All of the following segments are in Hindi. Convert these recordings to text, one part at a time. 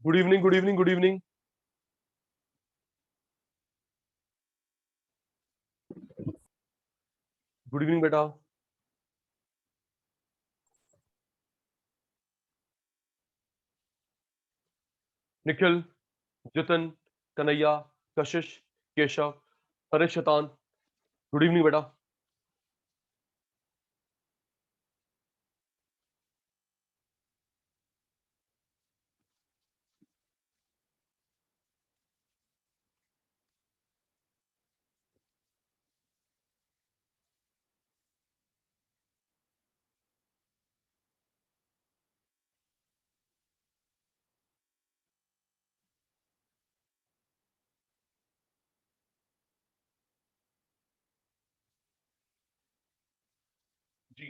Good evening, good evening, good evening. Good evening बेटा। निखिल, जितिन, कन्हैया, कशिश, केशव, हरीश, शैतान, गुड इवनिंग बेटा। जी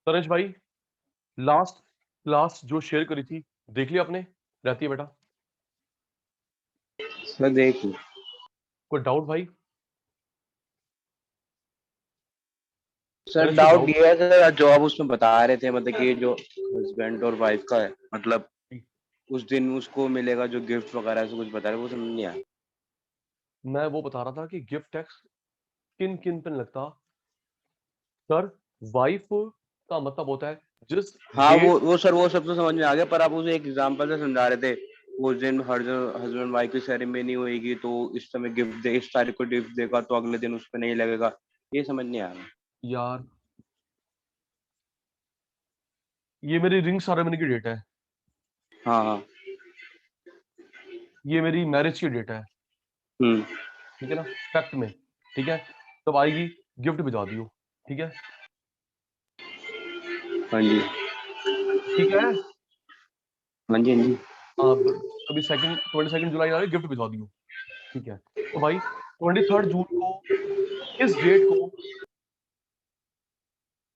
तनेश भाई, लास्ट क्लास जो शेयर करी थी देख लिया आपने? रहती है बेटा? सर देख ली। कोई डाउट भाई? सर तनेश कोई डाउट डाउट? ये है सर, जो आप उसमें बता रहे थे मतलब कि जो हस्बैंड और वाइफ का है, मतलब उस दिन उसको मिलेगा जो गिफ्ट वगैरह ऐसा कुछ बता रहे, वो समझ नहीं आया। मैं वो बता रहा था कि गिफ्ट टैक्स किन किन पे नहीं लगता सर। वाइफ का मतलब होता है जिस हाँ डेट। वो सर वो सब तो समझ में आ गया, पर आप उसे एक एग्जांपल से समझा रहे थे। उस दिन हस्बैंड वाइफ की सेरेमनी होएगी तो इस समय गिफ्ट दे, इस तारीख को गिफ्ट देगा तो अगले दिन उस पर नहीं लगेगा। ये समझ नहीं आया। यार, ये मेरी रिंग सेरेमनी की डेट है, हाँ हाँ। ये मेरी मैरिज की डेट है, हम्म। ठीक है ना? फैक्ट में, ठीक है? तब आएगी, गिफ्ट भिजवा दियो, ठीक है? हाँ जी। ठीक है। हाँ जी। हाँ जी। अब अभी 22 जुलाई आ रही, गिफ्ट भिजवा दियो, ठीक है? तो भाई 23 जून को, इस डेट को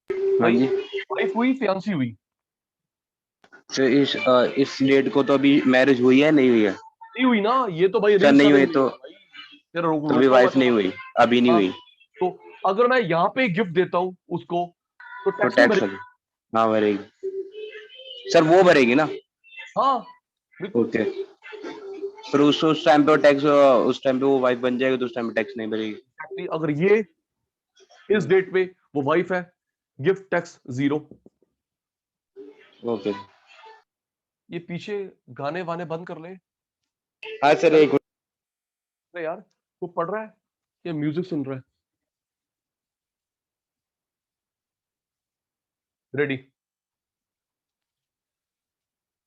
हाँ भाई जी। वाइफ हुई, फियांसी हुई? तो इस डेट को तो अभी मैरिज हुई है नहीं हुई है? नहीं हुई ना, ये तो भाई सर रिंग नहीं हुई सेरेमनी तो है भाई। तेरा अभी रोका हुआ वाइफ था नहीं ना। हुई, अभी नहीं हाँ, हुई। तो अगर मैं यहाँ पे गिफ्ट देता हूँ उसको, तो तो टैक्स नहीं टैक्स भरे? लगे। हाँ भरेगी। सर वो भरेगी ना? हाँ, बिल्कुल। ओके। फिर उस टाइम पे टैक्स, उस टाइम पे वो वाइफ बन जाएगी तो उस टाइम पे टैक्स नहीं भरेगी। एक्चुअली अगर ये इस डेट पे वो वाइफ है, गिफ्ट टैक्स जीरो। ओके। ये पीछे गाने वाने बंद कर ले। हाँ सर अरे एक अरे यार, वो पढ़ रहा है या म्यूजिक सुन रहा है? रेडी?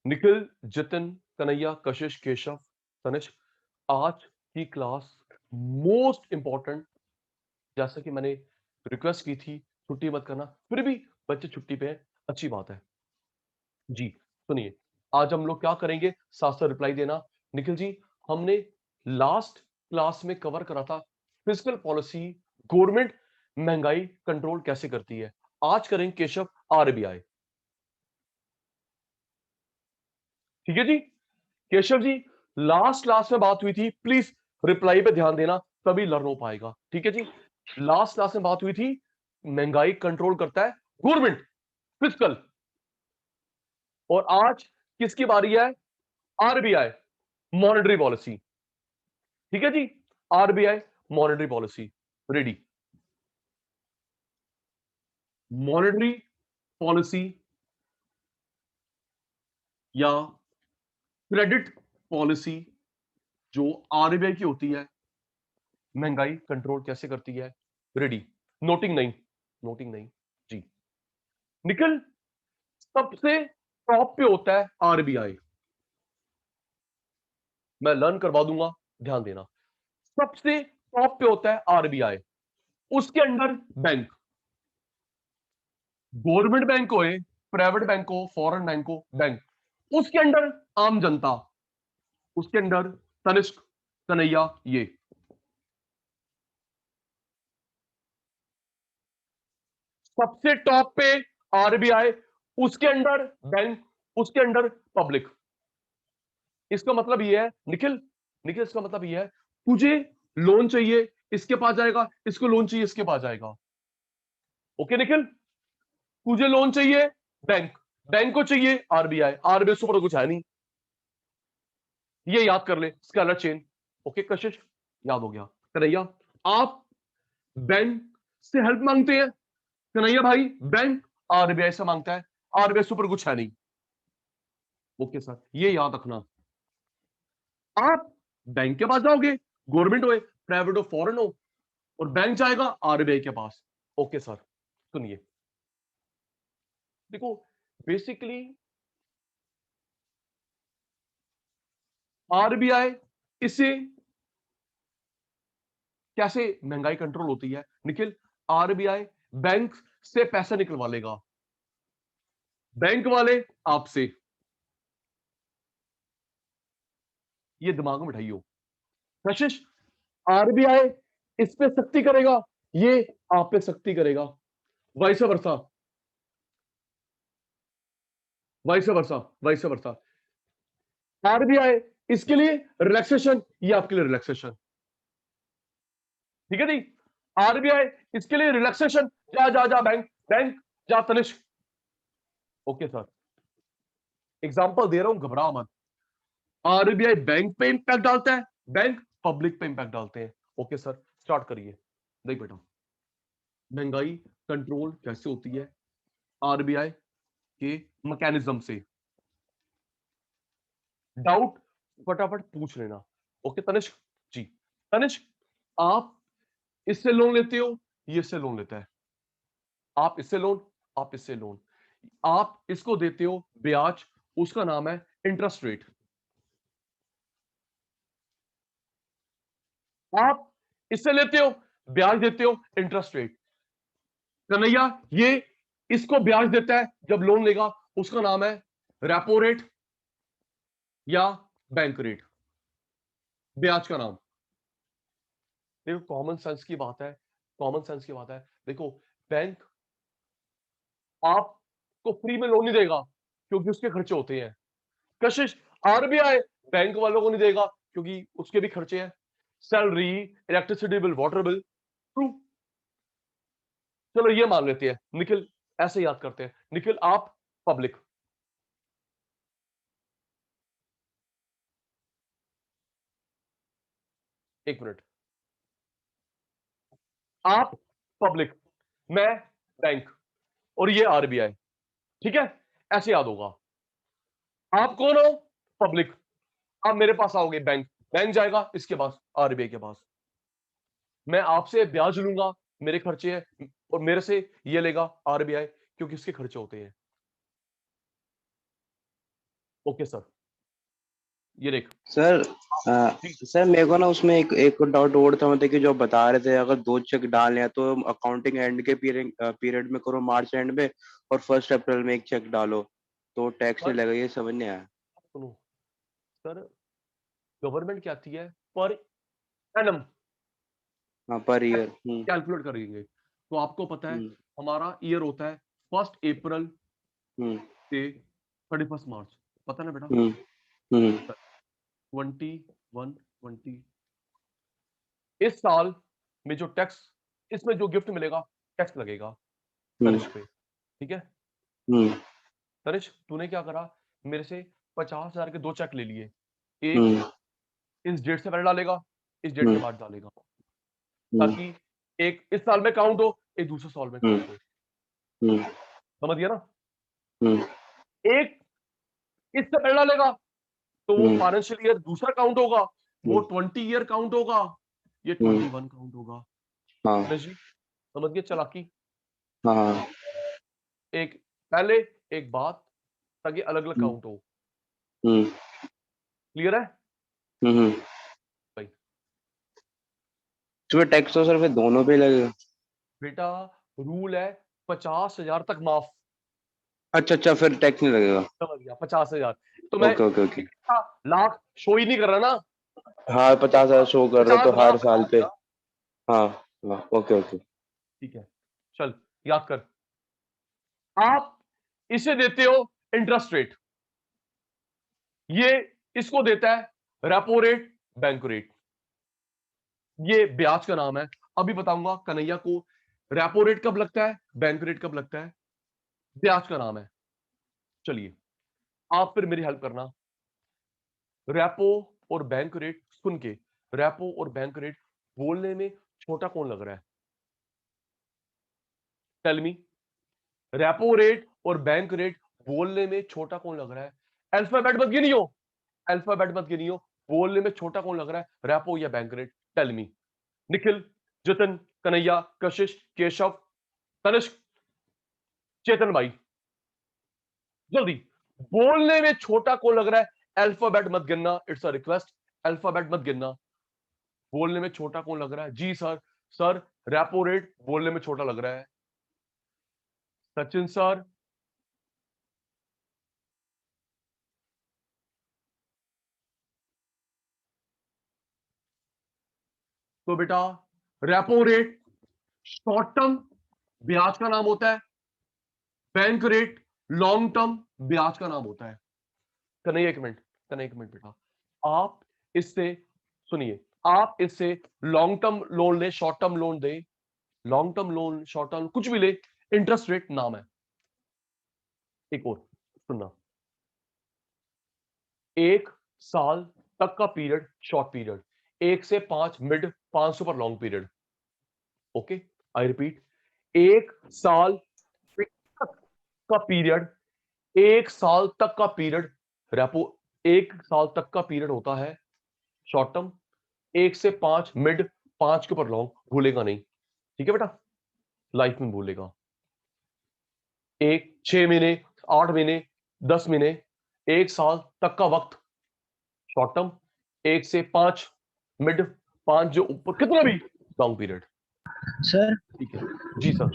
निखिल, जितिन, कन्हैया, कशिश, केशव, तनिष, आज की क्लास मोस्ट इंपॉर्टेंट। जैसा कि मैंने रिक्वेस्ट की थी, छुट्टी मत करना, फिर भी बच्चे छुट्टी पे हैं, अच्छी बात है। जी सुनिए, आज हम लोग क्या करेंगे, साथ साथ रिप्लाई देना। निखिल जी, हमने लास्ट क्लास में कवर करा था फिजिकल पॉलिसी, गवर्नमेंट महंगाई कंट्रोल कैसे करती है। आज करेंगे केशव, आरबीआई। ठीक है जी? केशव जी, लास्ट क्लास में बात हुई थी, प्लीज रिप्लाई पे ध्यान देना, तभी लर्न हो पाएगा। ठीक है जी? लास्ट क्लास में बात हुई थी, महंगाई कंट्रोल करता है गवर्नमेंट, फिजिकल। और आज किसकी बारी है? RBI, monetary policy. ठीक है जी? RBI monetary policy. Ready? Monetary policy या क्रेडिट पॉलिसी जो आरबीआई की होती है, महंगाई कंट्रोल कैसे करती है। रेडी? नोटिंग नहीं? नोटिंग नहीं जी। निखिल, सबसे टॉप पे होता है आरबीआई, मैं लर्न करवा दूंगा, ध्यान देना। सबसे टॉप पे होता है आरबीआई, उसके अंडर बैंक, गवर्नमेंट बैंक हो, प्राइवेट बैंक हो, फॉरेन बैंक हो, बैंक, उसके अंडर आम जनता, उसके अंडर तनिष्क, कन्हैया, ये सबसे टॉप पे आरबीआई, उसके अंडर बैंक, उसके अंडर पब्लिक। इसका मतलब ये है निखिल, निखिल इसका मतलब ये है तुझे लोन चाहिए इसके पास जाएगा, इसको लोन चाहिए इसके पास जाएगा। ओके निखिल, तुझे लोन चाहिए बैंक, बैंक को चाहिए आरबीआई, आरबीआई से ऊपर कुछ है नहीं। ये याद कर ले, स्केलर चेन। ओके कशिश, याद हो गया। कन्हैया, आप बैंक से हेल्प मांगते हैं, कन्हैया भाई बैंक आरबीआई से मांगता है, आरबीआई से ऊपर कुछ है नहीं। ओके सर, ये याद रखना। आप बैंक के पास जाओगे, गवर्नमेंट हो, प्राइवेट हो, फॉरेन हो, और बैंक जाएगा आरबीआई के पास। ओके सर, सुनिए, देखो बेसिकली आरबीआई इससे कैसे महंगाई कंट्रोल होती है निखिल। आरबीआई बैंक से पैसा निकलवा लेगा, बैंक वाले आपसे, ये दिमाग में बिठाइयो। कशिश, आरबीआई इस पे सख्ती करेगा, ये आप पे सख्ती करेगा, vice versa, vice versa, vice versa. RBI इसके लिए रिलैक्सेशन, ये आपके लिए रिलैक्सेशन। ठीक है जी, आरबीआई इसके लिए रिलैक्सेशन, जा जा जा बैंक, बैंक जा तनिष्क। ओके सर, एग्जांपल दे रहा हूं, घबरा मत। आरबीआई बैंक पे इंपैक्ट डालता है, बैंक पब्लिक पे इंपैक्ट डालते हैं। ओके सर, स्टार्ट करिए। देख बेटा, महंगाई कंट्रोल कैसे होती है आरबीआई के मैकेनिज्म से। डाउट फटाफट पूछ लेना। ओके तनिष्क जी, तनिष्क आप इससे लोन लेते हो, ये इससे लोन लेता है, आप इससे लोन, आप इससे लोन, आप इसको देते हो ब्याज, उसका नाम है इंटरेस्ट रेट। आप इससे लेते हो, ब्याज देते हो, इंटरेस्ट रेट। कन्हैया, ये इसको ब्याज देता है जब लोन लेगा, उसका नाम है रेपो रेट या बैंक रेट, ब्याज का नाम। देखो कॉमन सेंस की बात है, कॉमन सेंस की बात है। देखो बैंक आपको फ्री में लोन नहीं देगा, क्योंकि उसके खर्चे होते हैं। कशिश, आरबीआई बैंक वालों को नहीं देगा, क्योंकि उसके भी खर्चे हैं, salary, electricity bill, water bill. True, चलो ये मान लेते हैं निखिल, ऐसे याद करते हैं निखिल। आप पब्लिक, एक मिनट, आप पब्लिक, मैं बैंक, और ये आरबीआई। ठीक है, ऐसे याद होगा। आप कौन हो? पब्लिक। आप मेरे पास आओगे बैंक, बैंक जाएगा इसके पास, आरबीआई के पास, मैं आपसे ब्याज लूंगा, मेरे खर्चे हैं, और मेरे से ये लेगा आरबीआई, क्योंकि इसके खर्चे होते हैं। ओके सर, ये देख। सर जी, सर मेरे को ना उसमें एक एक डाउट और था, मतलब कि जो बता रहे थे अगर दो चेक डालने हैं तो अकाउंटिंग एंड के पीरियड में करो, मार्च एंड में, और 1 अप्रैल में एक चेक डालो तो टैक्स नहीं सर लगेगा, ये समझ नहीं आया। सुनो सर, गवर्नमेंट क्या आती है पर एनम हाँ, पर ईयर। कैलकुलेट करेंगे, तो आपको पता है हम्म हमारा ईयर होता है 1 अप्रैल हम्म से 31 मार्च, पता ना बेटा। हम्म हम्म 21 20, इस साल में जो टैक्स, इसमें जो गिफ्ट मिलेगा, टैक्स लगेगा हम्म तनिष्क पे। ठीक है हम्म तनिष्क, तूने क्या करा, मेरे से 50,000 के दो चेक ले लिए, एक हम्म इस डेट से पहले डालेगा, इस डेट के हम्म बाद डालेगा, हम्म ताकि एक इस साल में काउंट हो, एक दूसरे साल में हम्म काउंट हो। हम्म समझ गया ना। हम्म एक इससे पहले डालेगा, तो वो हम्म फाइनेंशियल ईयर दूसरा काउंट होगा, वो हम्म 20 ईयर काउंट होगा, ये हम्म, 21 काउंट होगा। हाँ गणेश जी, समझ गए चालाकी। हाँ हाँ, एक पहले, एक बाद, ताकि अलग अलग हम्म काउंट हो। हम्म क्लियर है हम्म। भाई। तो टैक्स तो सर फिर दोनों पे लगेगा? बेटा रूल है 50,000 तक माफ। अच्छा अच्छा, फिर टैक्स नहीं लगेगा। समझ गया, 50,000। तो मैं okay okay okay. Lakh show ही नहीं कर रहा ना, हाँ 50,000 शो कर रहे हो तो 50 हर लाख साल पे। रुपया। हाँ हाँ, ओके ओके। ठीक है, चल याद कर। आप इसे देते हो इंटरेस्ट रेट, ये इसको देता है रेपो रेट, बैंक रेट। ये ब्याज का नाम है। अभी बताऊंगा कन्हैया को रेपो रेट कब लगता है, बैंक रेट कब लगता है, ब्याज का नाम है। चलिए आप फिर मेरी हेल्प करना। रेपो और बैंक रेट सुन के, रेपो और बैंक रेट बोलने में छोटा कौन लग रहा है? Tell me. रेपो रेट और बैंक रेट बोलने में छोटा कौन लग रहा है? अल्फाबेट मत गिनियो, अल्फाबेट मत गिनियो। बोलने में छोटा कौन लग रहा है, रेपो या bank rate? Tell me. Nikhil, Jatin, Kanhaiya, Kashish, Keshav, Tanishq, चेतन भाई, जल्दी। बोलने में छोटा कौन लग रहा है? अल्फाबेट मत गिनना, इट्स अ रिक्वेस्ट। अल्फाबेट मत गिनना। बोलने में छोटा कौन लग रहा है? जी सर। सर, रेपो रेट बोलने में छोटा लग रहा है। सचिन सर, तो बेटा रेपो रेट शॉर्ट टर्म ब्याज का नाम होता है, बैंक रेट लॉन्ग टर्म ब्याज का नाम होता है। कन्हैया एक मिनट, कन्हैया एक मिनट बेटा। आप इससे सुनिए, आप इससे लॉन्ग टर्म लोन ले, शॉर्ट टर्म लोन दे, long term loan, short term कुछ भी ले, इंटरेस्ट रेट नाम है। एक और सुनना, एक साल तक का पीरियड शॉर्ट पीरियड, 1 से 5 मिड, 5 पर long period. Okay, I repeat, 1 साल तक का पीरियड, 1 साल तक का पीरियड रेपो, 1 साल तक का पीरियड होता है शॉर्ट टर्म, 1 से 5 मिड, 5 के ऊपर लॉन्ग। भूलेगा नहीं, ठीक है बेटा, लाइफ में भूलेगा। 6 महीने, 8 महीने, 10 महीने, 1 साल तक का वक्त शॉर्ट टर्म, 1 से 5 मिड, 5 जो ऊपर, कितना भी लॉन्ग पीरियड। सर ठीक है जी सर।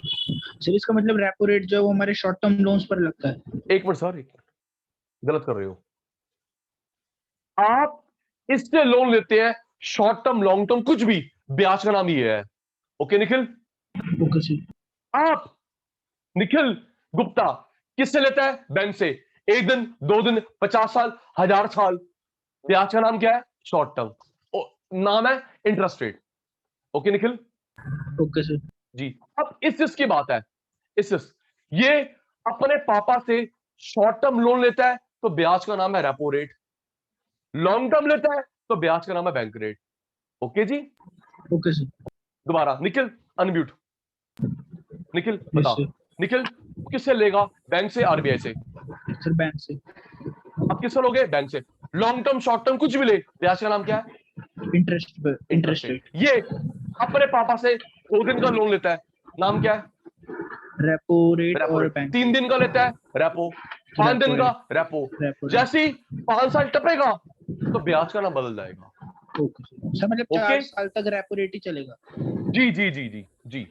सर इसका मतलब रेपो रेट जो है वो हमारे शॉर्ट टर्म लोन्स पर लगता है। एक मिनट सर, एक मिनट, गलत कर रहे हो आप। इससे लोन लेते हैं, शॉर्ट टर्म लॉन्ग टर्म कुछ भी, ब्याज का नाम ये है। ओके निखिल। Okay sir. आप निखिल गुप्ता किससे लेता है? बैंक से। 1 दिन, 2 दिन, 50 साल, 1000 साल, ब्याज का नाम क्या है? शॉर्ट टर्म, नाम है interest rate. Okay Nikhil okay sir. जी। अब इस की बात है, इस ये अपने पापा से शॉर्ट टर्म लोन लेता है तो ब्याज का नाम है रेपो रेट, लॉन्ग टर्म लेता है तो ब्याज का नाम है बैंक रेट। ओके जी। Okay sir. दोबारा निखिल, अनम्यूट। निखिल यस बता, सर। निखिल किससे लेगा? बैंक से, आरबीआई से। सर बैंक से। अब किससे लोगे? बैंक से। लॉन्ग टर्म, शॉर्ट टर्म कुछ भी ले, ब्याज का नाम क्या है? Interest interest rate. रेट। ये अपने पापा से 2 दिन का लोन लेता है, नाम क्या है? रेपो रेट रेपो और रेट। बैंक 3 दिन का लेता है, रेपो। 5 दिन रेपो का, रेट। रेपो। Repo rate. जैसे ही 5 साल टपेगा तो ब्याज का नाम बदल जाएगा। Okay sir. सर मतलब ओके 4 साल तक रेपो रेट ही चलेगा। जी जी जी जी जी।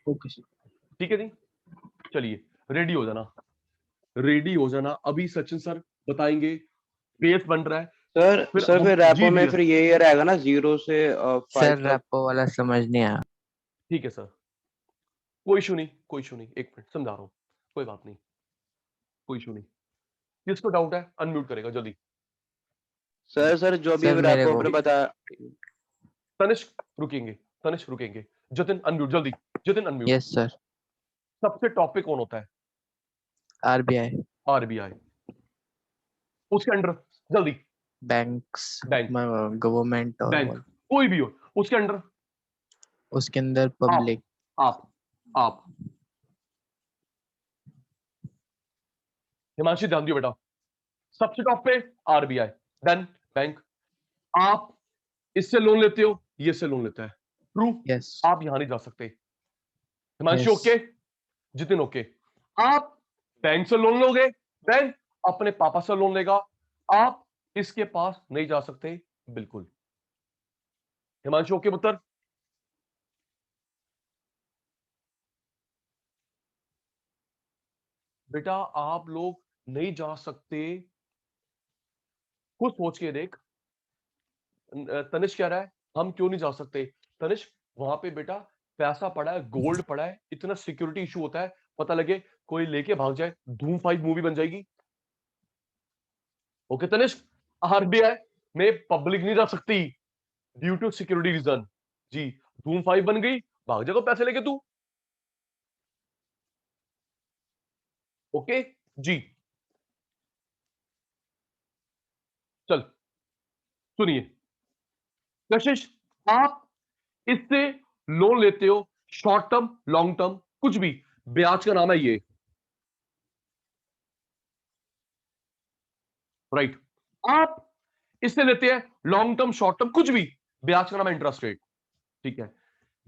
Okay sir. ठीक है जी, चलिए रेडी हो जाना, रेडी हो जाना। अभी सचिन सर बताएंगे, बेस बन रहा है। फिर सर हम फिर रैपो जी में जी फिर ये रहेगा ना 0 से 5 सर तक। रैपो वाला समझ नहीं आया। ठीक है सर, कोई इशू नहीं, कोई इशू नहीं, एक मिनट समझा रहा हूं, कोई बात नहीं, कोई इशू नहीं। किसको डाउट है अनम्यूट करेगा जल्दी। सर जो भी सर मेरे रैपो को आपने बताया। तनिष्क रुकेंगे, तनिष्क रुकेंगे। जतिन अनम्यूट जल्दी, जतिन अनम्यूट। Yes sir. सबसे टॉप पे कौन होता है? आरबीआई। आरबीआई। उसके अंडर जल्दी, बैंक्स, बैंक, गवर्नमेंट और बैंक कोई भी हो, उसके अंडर उसके अंदर आप, पब्लिक। आप हिमांशी ध्यान दियो बेटा। सबसे टॉप पे आरबीआई, देन बैंक। आप इससे लोन लेते हो, ये से लोन लेता है, ट्रू। यस आप यहां नहीं जा सकते। Himanshu yes okay, Jitin okay. आप बैंक से लोन लोगे, बैंक अपने पापा से लोन लेगा, आप इसके पास नहीं जा सकते, बिल्कुल। हिमांशु ओके पुत्र? बेटा आप लोग नहीं जा सकते, कुछ सोच के देख। तनिष्क कह रहा है हम क्यों नहीं जा सकते। तनिष्क वहां पे बेटा पैसा पड़ा है, गोल्ड पड़ा है, इतना सिक्योरिटी इशू होता है, पता लगे कोई लेके भाग जाए, धूम 5 मूवी बन जाएगी। ओके तनिष्क, आरबीआई में पब्लिक नहीं जा सकती ड्यू टू सिक्योरिटी रीजन। जी, धूम 5 बन गई, भाग जाएगा पैसे लेके तू। ओके जी, चल सुनिए कशिश, आप इससे लोन लेते हो, शॉर्ट टर्म लॉन्ग टर्म कुछ भी, ब्याज का नाम है ये, राइट। आप इससे लेते हैं लॉन्ग टर्म शॉर्ट टर्म कुछ भी, ब्याज का नाम है इंटरेस्ट रेट, ठीक है।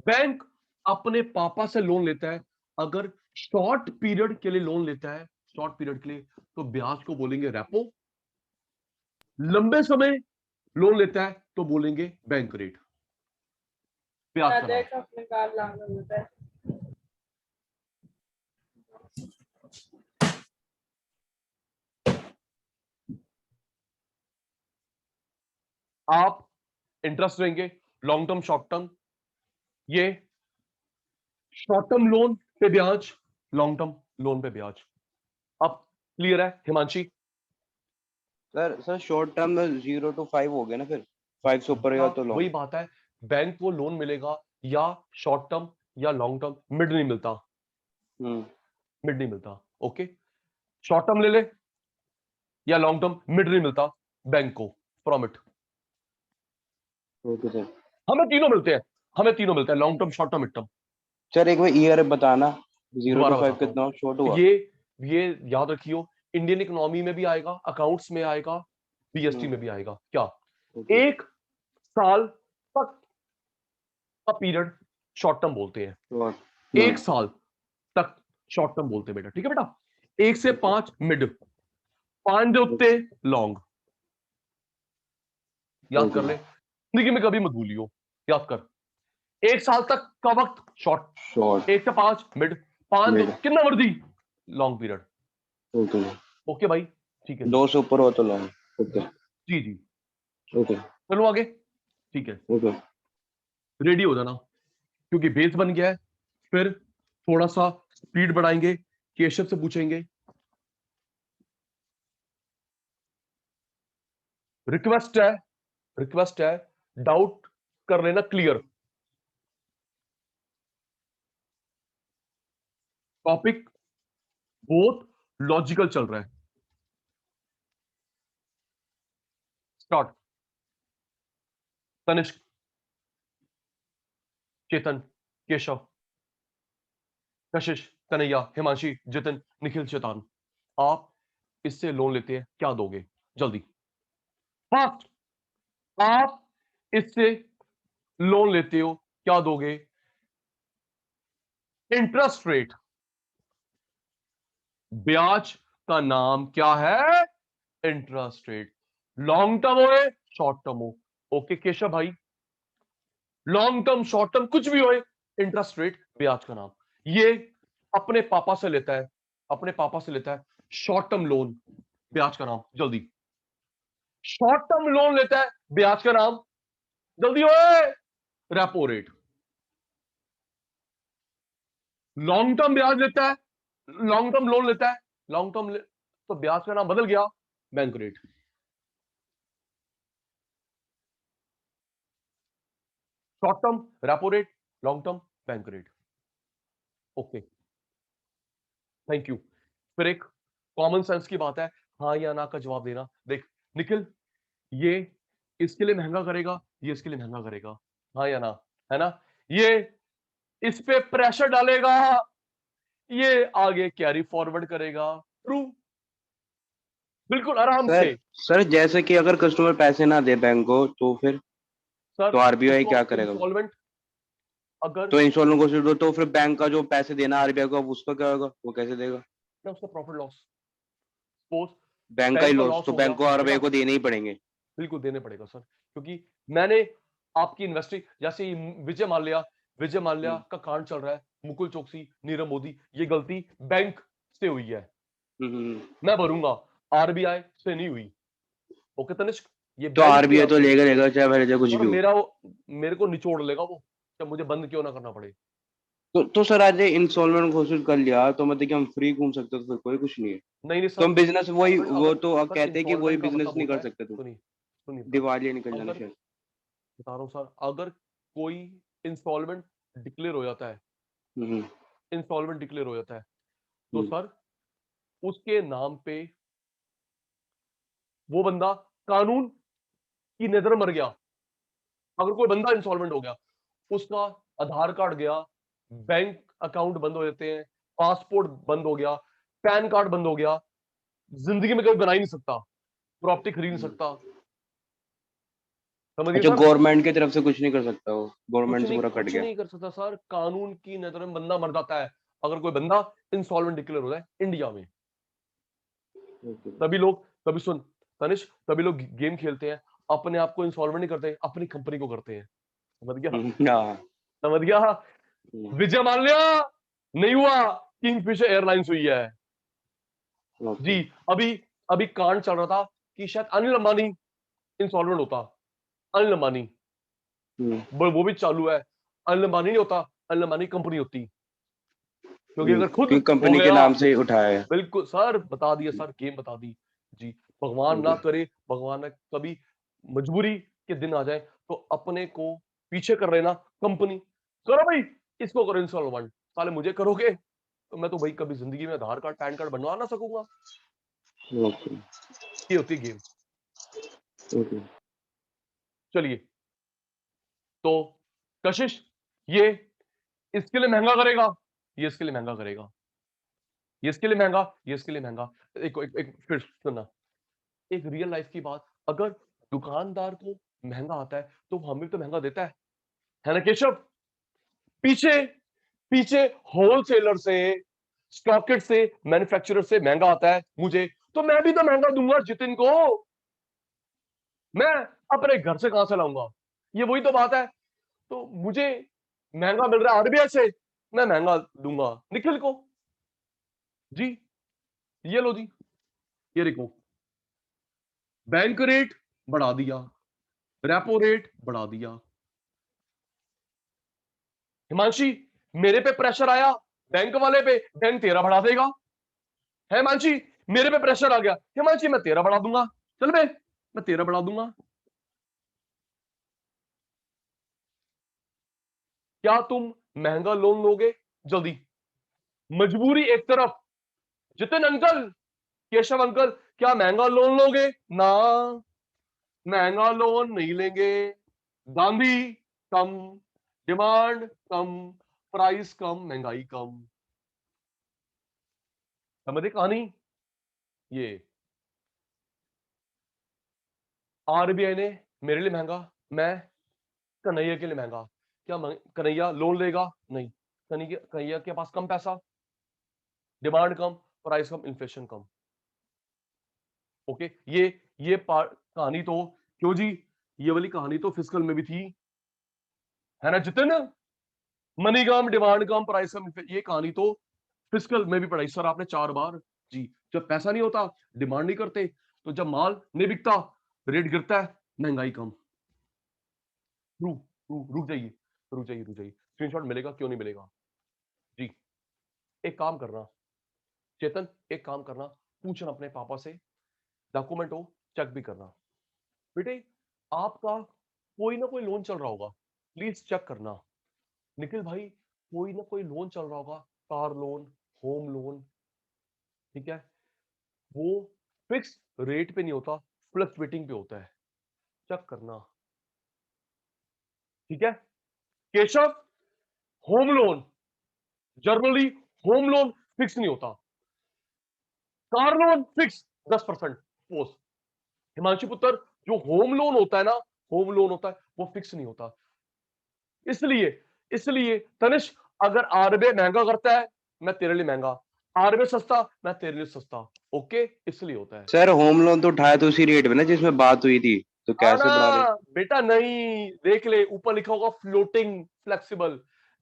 बैंक अपने पापा से लोन लेता है, अगर शॉर्ट पीरियड के लिए लोन लेता है, शॉर्ट पीरियड के लिए, तो ब्याज को बोलेंगे रेपो। लंबे समय लोन लेता है तो बोलेंगे बैंक रेट, ब्याज का नाम। आप इंटरेस्ट देंगे लॉन्ग टर्म शॉर्ट टर्म, ये शॉर्ट टर्म लोन पे ब्याज, लॉन्ग टर्म लोन पे ब्याज। अब क्लियर है हिमांशी? सर शॉर्ट टर्म में 0 to 5 हो गया ना, फिर 5 से ऊपर गया तो वही लॉन्ग। बात है, बैंक को लोन मिलेगा या शॉर्ट टर्म या लॉन्ग टर्म, मिड नहीं मिलता, मिड नहीं मिलता। ओके, शॉर्ट टर्म ले ले या लॉन्ग टर्म, मिड नहीं मिलता बैंक को, फ्रॉम इट। Okay sir. हमें तीनों मिलते हैं, हमें तीनों मिलता है, long term short term mid term. Sir एक बार ईयर बताना, 0 दोबारा to 5 बताता हूं, कितना शॉर्ट हुआ? ये याद रखियो, इंडियन इकोनॉमी में भी आएगा, अकाउंट्स में आएगा, बीएसटी में भी आएगा। क्या ओके। एक साल तक का पीरियड शॉर्ट टर्म बोलते हैं, एक साल तक शॉर्ट टर्म बोलते हैं बेटा, ठीक है बेटा। 1 से 5 मिड, 5 दे उत्ते लॉन्ग, याद कर ले, जिंदगी में कभी मत भूलियो, याद कर। 1 साल तक का वक्त शॉर्ट, 1 से 5 मिड, 5 दो कितना मर्जी लॉन्ग पीरियड। ओके ओके भाई, ठीक है, 2 से ऊपर हो तो लॉन्ग। ओके जी जी, ओके चलो आगे, ठीक है, ओके। रेडी हो जाना क्योंकि बेस बन गया है। फिर थोड़ा सा स्पीड बढ़ाएंगे, केशव से पूछेंगे, रिक्वेस्ट है डाउट कर लेना क्लियर, टॉपिक बहुत लॉजिकल चल रहा है। स्टार्ट, तनिष्क, चेतन, केशव, कशिश, कन्हैया, हिमांशी, जितिन, निखिल, शैतान, आप इससे लोन लेते हैं, क्या दोगे जल्दी, फास्ट। आप इससे लोन लेते हो, क्या दोगे, इंटरेस्ट रेट, ब्याज का नाम क्या है, इंटरेस्ट रेट, लॉन्ग टर्म हो शॉर्ट टर्म हो। ओके केशव भाई, लॉन्ग टर्म शॉर्ट टर्म कुछ भी हो, इंटरेस्ट रेट ब्याज का नाम। ये अपने पापा से लेता है, अपने पापा से लेता है शॉर्ट टर्म लोन, ब्याज का नाम जल्दी, शॉर्ट टर्म लोन लेता है, ब्याज का नाम जल्दी ओए, रेपो रेट। लॉन्ग टर्म ब्याज लेता है, लॉन्ग टर्म लोन लेता है, लॉन्ग टर्म तो ब्याज का नाम बदल गया, bank rate. Short term repo rate, long term bank rate. Okay thank you. फिर एक कॉमन सेंस की बात है, हाँ या ना का जवाब देना। देख निखिल, ये इसके लिए महंगा करेगा, ये इसके लिए महंगा करेगा, हाँ या ना, है ना, ये इस पे प्रेशर डालेगा, ये आगे कैरी फॉरवर्ड करेगा, ट्रू, बिल्कुल आराम सर से। सर जैसे कि अगर कस्टमर पैसे ना दे बैंक को तो फिर सर तो आरबीआई क्या उसको करेगा? इंस्टॉलमेंट, अगर तो इंस्टॉलमेंट को दो तो फिर बैंक का जो पैसे देना आरबीआई को, अब उसका क्या होगा? वो कैसे देगा? उसका प्रॉफिट लॉस, सपोज बैंक का ही बैंक का लॉस लॉस तो हो बैंक को गया आरबीआई बेटा, को देने ही पड़ेंगे। बिल्कुल देने पड़ेगा सर, क्योंकि मैंने आपकी इन्वेस्टिंग, जैसे विजय माल्या का कांड चल रहा है, मुकुल चोकसी, नीरव मोदी, ये गलती बैंक से हुई है, हम्म, मैं भरूंगा, आरबीआई से नहीं हुई। ओके तनिष्क, ये तो बैंक आरबीआई तो क्या, लेगा चाहे भले चाहे कुछ और भी हो। मेरे को निचोड़ लेगा वो, जब मुझे बंद क्यों ना करना पड़े। तो सर आज इंस्टॉलमेंट घोषित कर लिया तो मतलब कि हम फ्री घूम सकते हो तो फिर कोई कुछ नहीं है। नहीं नहीं तो सर, हम बिजनेस वही अगर वो अगर तो अब सर कहते हैं कि वही इंस्टॉलमेंट का बिजनेस मतलब नहीं होता कर है, सकते तुम। सुनिए सुनिए बता रहा हूँ, दिवालिया निकल जाना अगर शायद। बता रहा हूँ सर, अगर कोई इंस्टॉलमेंट डिक्लेयर हो जाता है, हम्म इंस्टॉलमेंट डिक्लेयर हो जाता है, तो हम्म सर उसके नाम पे वो बंदा कानून की नजर मर गया। अगर कोई बंदा इंसॉल्वेंट हो गया, उसका आधार कार्ड गया, बैंक अकाउंट बंद हो जाते हैं, पासपोर्ट बंद हो गया, पैन कार्ड बंद हो गया, जिंदगी में कभी बना ही नहीं सकता, प्रॉपर्टी खरीद नहीं हम्म। सकता। समझिए अच्छा, सर, गवर्नमेंट की तरफ से कुछ नहीं कर सकता वो, गवर्नमेंट से पूरा कट कुछ गया। नहीं कर सकता सर, कानून की नजर में बंदा मर जाता है अगर कोई बंदा इंसॉल्वेंट डिक्लेयर हो जाए इंडिया में। तभी लोग, तभी सुन तनिष, तभी लोग गेम खेलते हैं, अपने आप को इंसॉल्वेंट नहीं करते, अपनी कंपनी को करते हैं। समझ गया, हाँ। समझ गया। हम्म, विजय माल्या नहीं हुआ, किंगफिशर एयरलाइंस हुई है ओके। जी। अभी अभी कांड चल रहा था कि शायद अनिल अंबानी इंसॉल्वेंट होता, अनिल अंबानी, हम्म, वो भी चालू है। अनिल अंबानी नहीं होता, अनिल अंबानी कंपनी होती, क्योंकि अगर खुद क्योंकि हो कंपनी के गया, नाम से ही उठाया है। बिल्कुल सर, बता दिया सर, गेम बता दी जी। भगवान ना ओके। करे, भगवान ना कभी मजबूरी के दिन आ जाए तो अपने को पीछे कर लेना, कंपनी करो भाई, इसको करो इंस्टॉलमेंट, साले मुझे करोगे तो मैं तो भाई कभी जिंदगी में आधार कार्ड पैन कार्ड बनवा ना सकूंगा। ओके। ये होती है गेम। ओके। चलिए, तो कशिश ये इसके लिए महंगा करेगा, ये इसके लिए महंगा करेगा, ये इसके लिए महंगा, ये इसके लिए महंगा। एक फिर सुनना, एक रियल लाइफ की बात, अगर दुकानदार को महंगा आता है तो हमें तो महंगा देता है ना केशव। पीछे पीछे होलसेलर से, स्टॉकेट से, मैन्युफैक्चरर से महंगा आता है मुझे, तो मैं भी तो महंगा दूंगा जितिन को। मैं अपने घर से कहां से लाऊंगा, ये वही तो बात है। तो मुझे महंगा मिल रहा है आरबीआई से, मैं महंगा दूंगा निखिल को जी। ये लो जी, ये देखो, बैंक रेट बढ़ा दिया, रेपो रेट बढ़ा दिया। हिमांशी, मेरे पे प्रेशर आया बैंक वाले पे, बैंक तेरा बढ़ा देगा। है हिमांशी, मेरे पे प्रेशर आ गया, हिमांशी मैं तेरा बढ़ा दूंगा, चल बे मैं तेरा बढ़ा दूंगा। क्या तुम महंगा लोन लोगे जल्दी? मजबूरी एक तरफ, जितिन अंकल, केशव अंकल, क्या महंगा लोन लोगे ना? महंगा लोन नहीं लेंगे। गांधी कम, डिमांड कम, प्राइस कम, महंगाई कम। समझे कहानी? ये आरबीआई ने मेरे लिए महंगा, मैं कन्हैया के लिए महंगा। क्या कन्हैया लोन लेगा? नहीं। कन्हैया कन्हैया के पास कम पैसा, डिमांड कम, प्राइस कम, इन्फ्लेशन कम। ओके, ये कहानी तो, क्यों जी, ये वाली कहानी तो फिजिकल में भी थी, है ना जितिन? मनी कम, डिमांड कम, प्राइस कम, ये कहानी तो फिजिकल में भी पढ़ाई सर आपने 4 बार जी। जब पैसा नहीं होता, डिमांड नहीं करते, तो जब माल नहीं बिकता, रेट गिरता है, महंगाई कम। रुक जाइए, रुक जाइए, रुक जाइए, स्क्रीनशॉट मिलेगा, क्यों नहीं मिलेगा जी। एक काम करना चेतन, एक काम करना, पूछना अपने पापा से, डॉक्यूमेंट हो चेक भी करना। बेटे, आपका कोई ना कोई लोन चल रहा होगा, प्लीज चेक करना। निखिल भाई, कोई ना कोई लोन चल रहा होगा, कार लोन, होम लोन, ठीक है, वो फिक्स रेट पे नहीं होता, फ्लक्चुएटिंग पे होता है, चेक करना, ठीक है। Keshav, home loan, generally home loan fix नहीं होता, car loan fix 10% post. Himanshu पुत्र, जो होम लोन होता है ना, होम लोन होता है वो फिक्स नहीं होता। इसलिए इसलिए तनिष, अगर आरबीआई महंगा करता है, मैं तेरे लिए महंगा, आरबीआई सस्ता, मैं तेरे लिए सस्ता। ओके, इसलिए होता है। सर होम लोन तो उठाया तो उसी रेट में ना जिसमें बात हुई थी, तो आना कैसे बढ़ा ले। बेटा, नहीं, देख ले ऊपर लिखा होगा फ्लोटिंग फ्लेक्सिबल,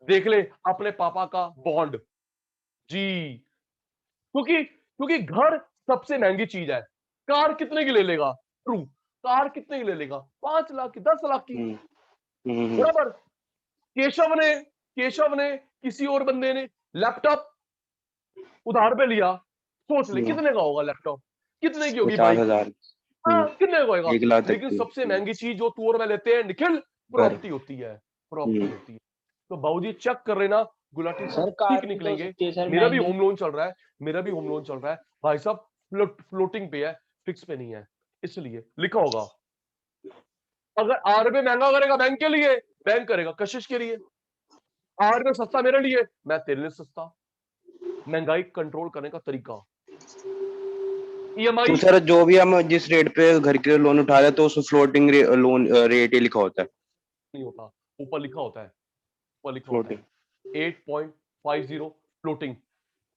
देख ले अपने पापा का बॉन्ड जी। क्योंकि क्योंकि घर सबसे महंगी चीज है, कार कितने की ले लेगा? ट्रू, कार कितने की ले लेगा? 5 लाख की, 10 लाख की, हम्म। बराबर। केशव ने किसी और बंदे ने लैपटॉप उधार पे लिया, सोच ले कितने का होगा लैपटॉप, कितने की होगी बाइक, 50,000। हाँ कितने का होगा। 1 लाख तक लेकिन की। सबसे महंगी चीज जो तू और मैं लेते हैं निखिल, घर। प्रॉपर्टी होती है, हम्म। तो बाबूजी चेक कर लेना, गुलाटी सर साहब कार ठीक भी तो हो निकलेंगे। सकती है सर मेरा भी महंगी। होम लोन चल रहा है, भाई साहब, फ्लोटिंग पे है, फिक्स पे नहीं है, इसलिए लिखा होगा। अगर आरबीआई महंगा करेगा बैंक के लिए, बैंक करेगा कशिश के लिए। आरबीआई सस्ता मेरे लिए, मैं तेरे लिए सस्ता। महंगाई कंट्रोल करने का तरीका, तो ईएमआई सर जो भी हम जिस रेट पे घर के लोन उठा रहे हैं तो उसमें फ्लोटिंग लोन रेट ही लिखा होता है। नहीं होता, ऊपर लिखा होता है, ऊपर लिखा होता फ्लोटिंग। है 8.50 फ्लोटिंग।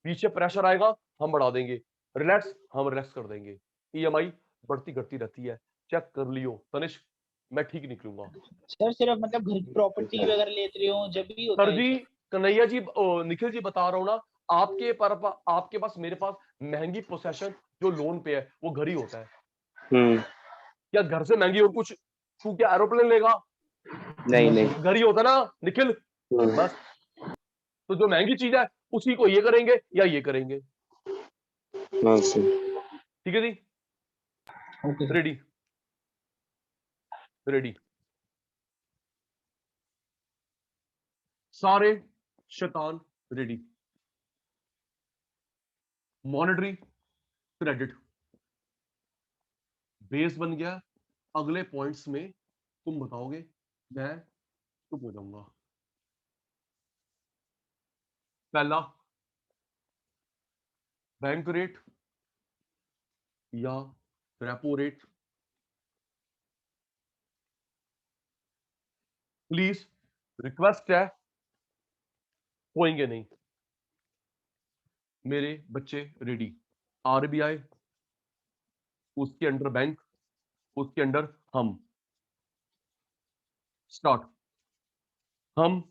पीछे प्रेशर आएगा हम बढ़ा देंगे, रिलैक्स हम रिलैक्स कर देंगे। ईएमआई बढ़ती घटती रहती है, चेक कर लियो तनिष्क, मैं ठीक निकलूंगा। सर सिर्फ मतलब घर की प्रॉपर्टी वगैरह लेते रहे हो जब भी होता सर है जी, सर। कन्हैया जी, निखिल जी बता रहा हूं ना, आपके पास, मेरे पास महंगी पोसेशन जो लोन पे है वो घर ही होता है। हम्म। क्या घर से महंगी और कुछ, तू क्या एरोप्लेन लेगा? नहीं नो नहीं। सर। घर ही होता ना निखिल, हम्म। बस। तो जो महंगी चीज है उसी को ये करेंगे या ये करेंगे, हाँ सर। ठीक है जी। Okay sir. Ready, ready. सारे शैतान रेडी। मॉनेटरी क्रेडिट बेस बन गया, अगले पॉइंट्स में तुम बताओगे, मैं चुप हो जाऊंगा। पहला, बैंक रेट या रेपो रेट, प्लीज रिक्वेस्ट है, होएंगे नहीं। मेरे बच्चे रेडी। आरबीआई, उसके अंडर बैंक, उसके अंडर हम। स्टार्ट। हम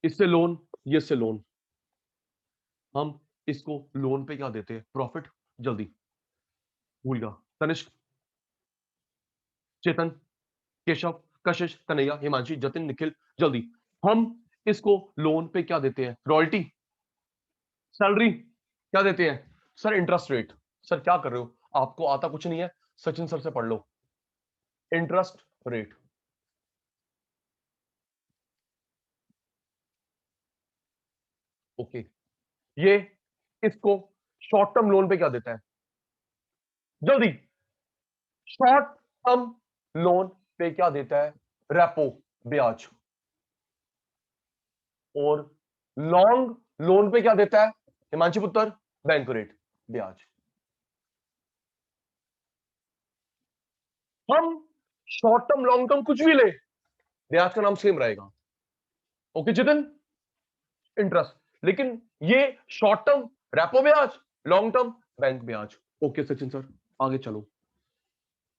इससे लोन, ये से लोन, हम इसको लोन पे क्या देते हैं? प्रॉफिट। जल्दी भूल गया। तनिष्क, चेतन, केशव, कशिश, कन्हैया, हिमांशी, जतिन, निखिल, जल्दी। हम इसको लोन पे क्या देते हैं? रॉयल्टी, सैलरी, क्या देते हैं? Sir interest rate. सर क्या कर रहे हो, आपको आता कुछ नहीं है, सचिन सर से पढ़ लो। Interest rate, okay. ये इसको शॉर्ट टर्म लोन पे क्या देता है? जल्दी, शॉर्ट टर्म लोन पे क्या देता है? रेपो, ब्याज। और लॉन्ग लोन पे क्या देता है हिमांशु पुत्र? बैंक रेट, ब्याज। हम शॉर्ट टर्म लॉन्ग टर्म कुछ भी ले, ब्याज का नाम सेम रहेगा। Okay Jitin, interest. लेकिन ये शॉर्ट टर्म रेपो ब्याज, लॉन्ग टर्म बैंक ब्याज। ओके सचिन सर, आगे चलो।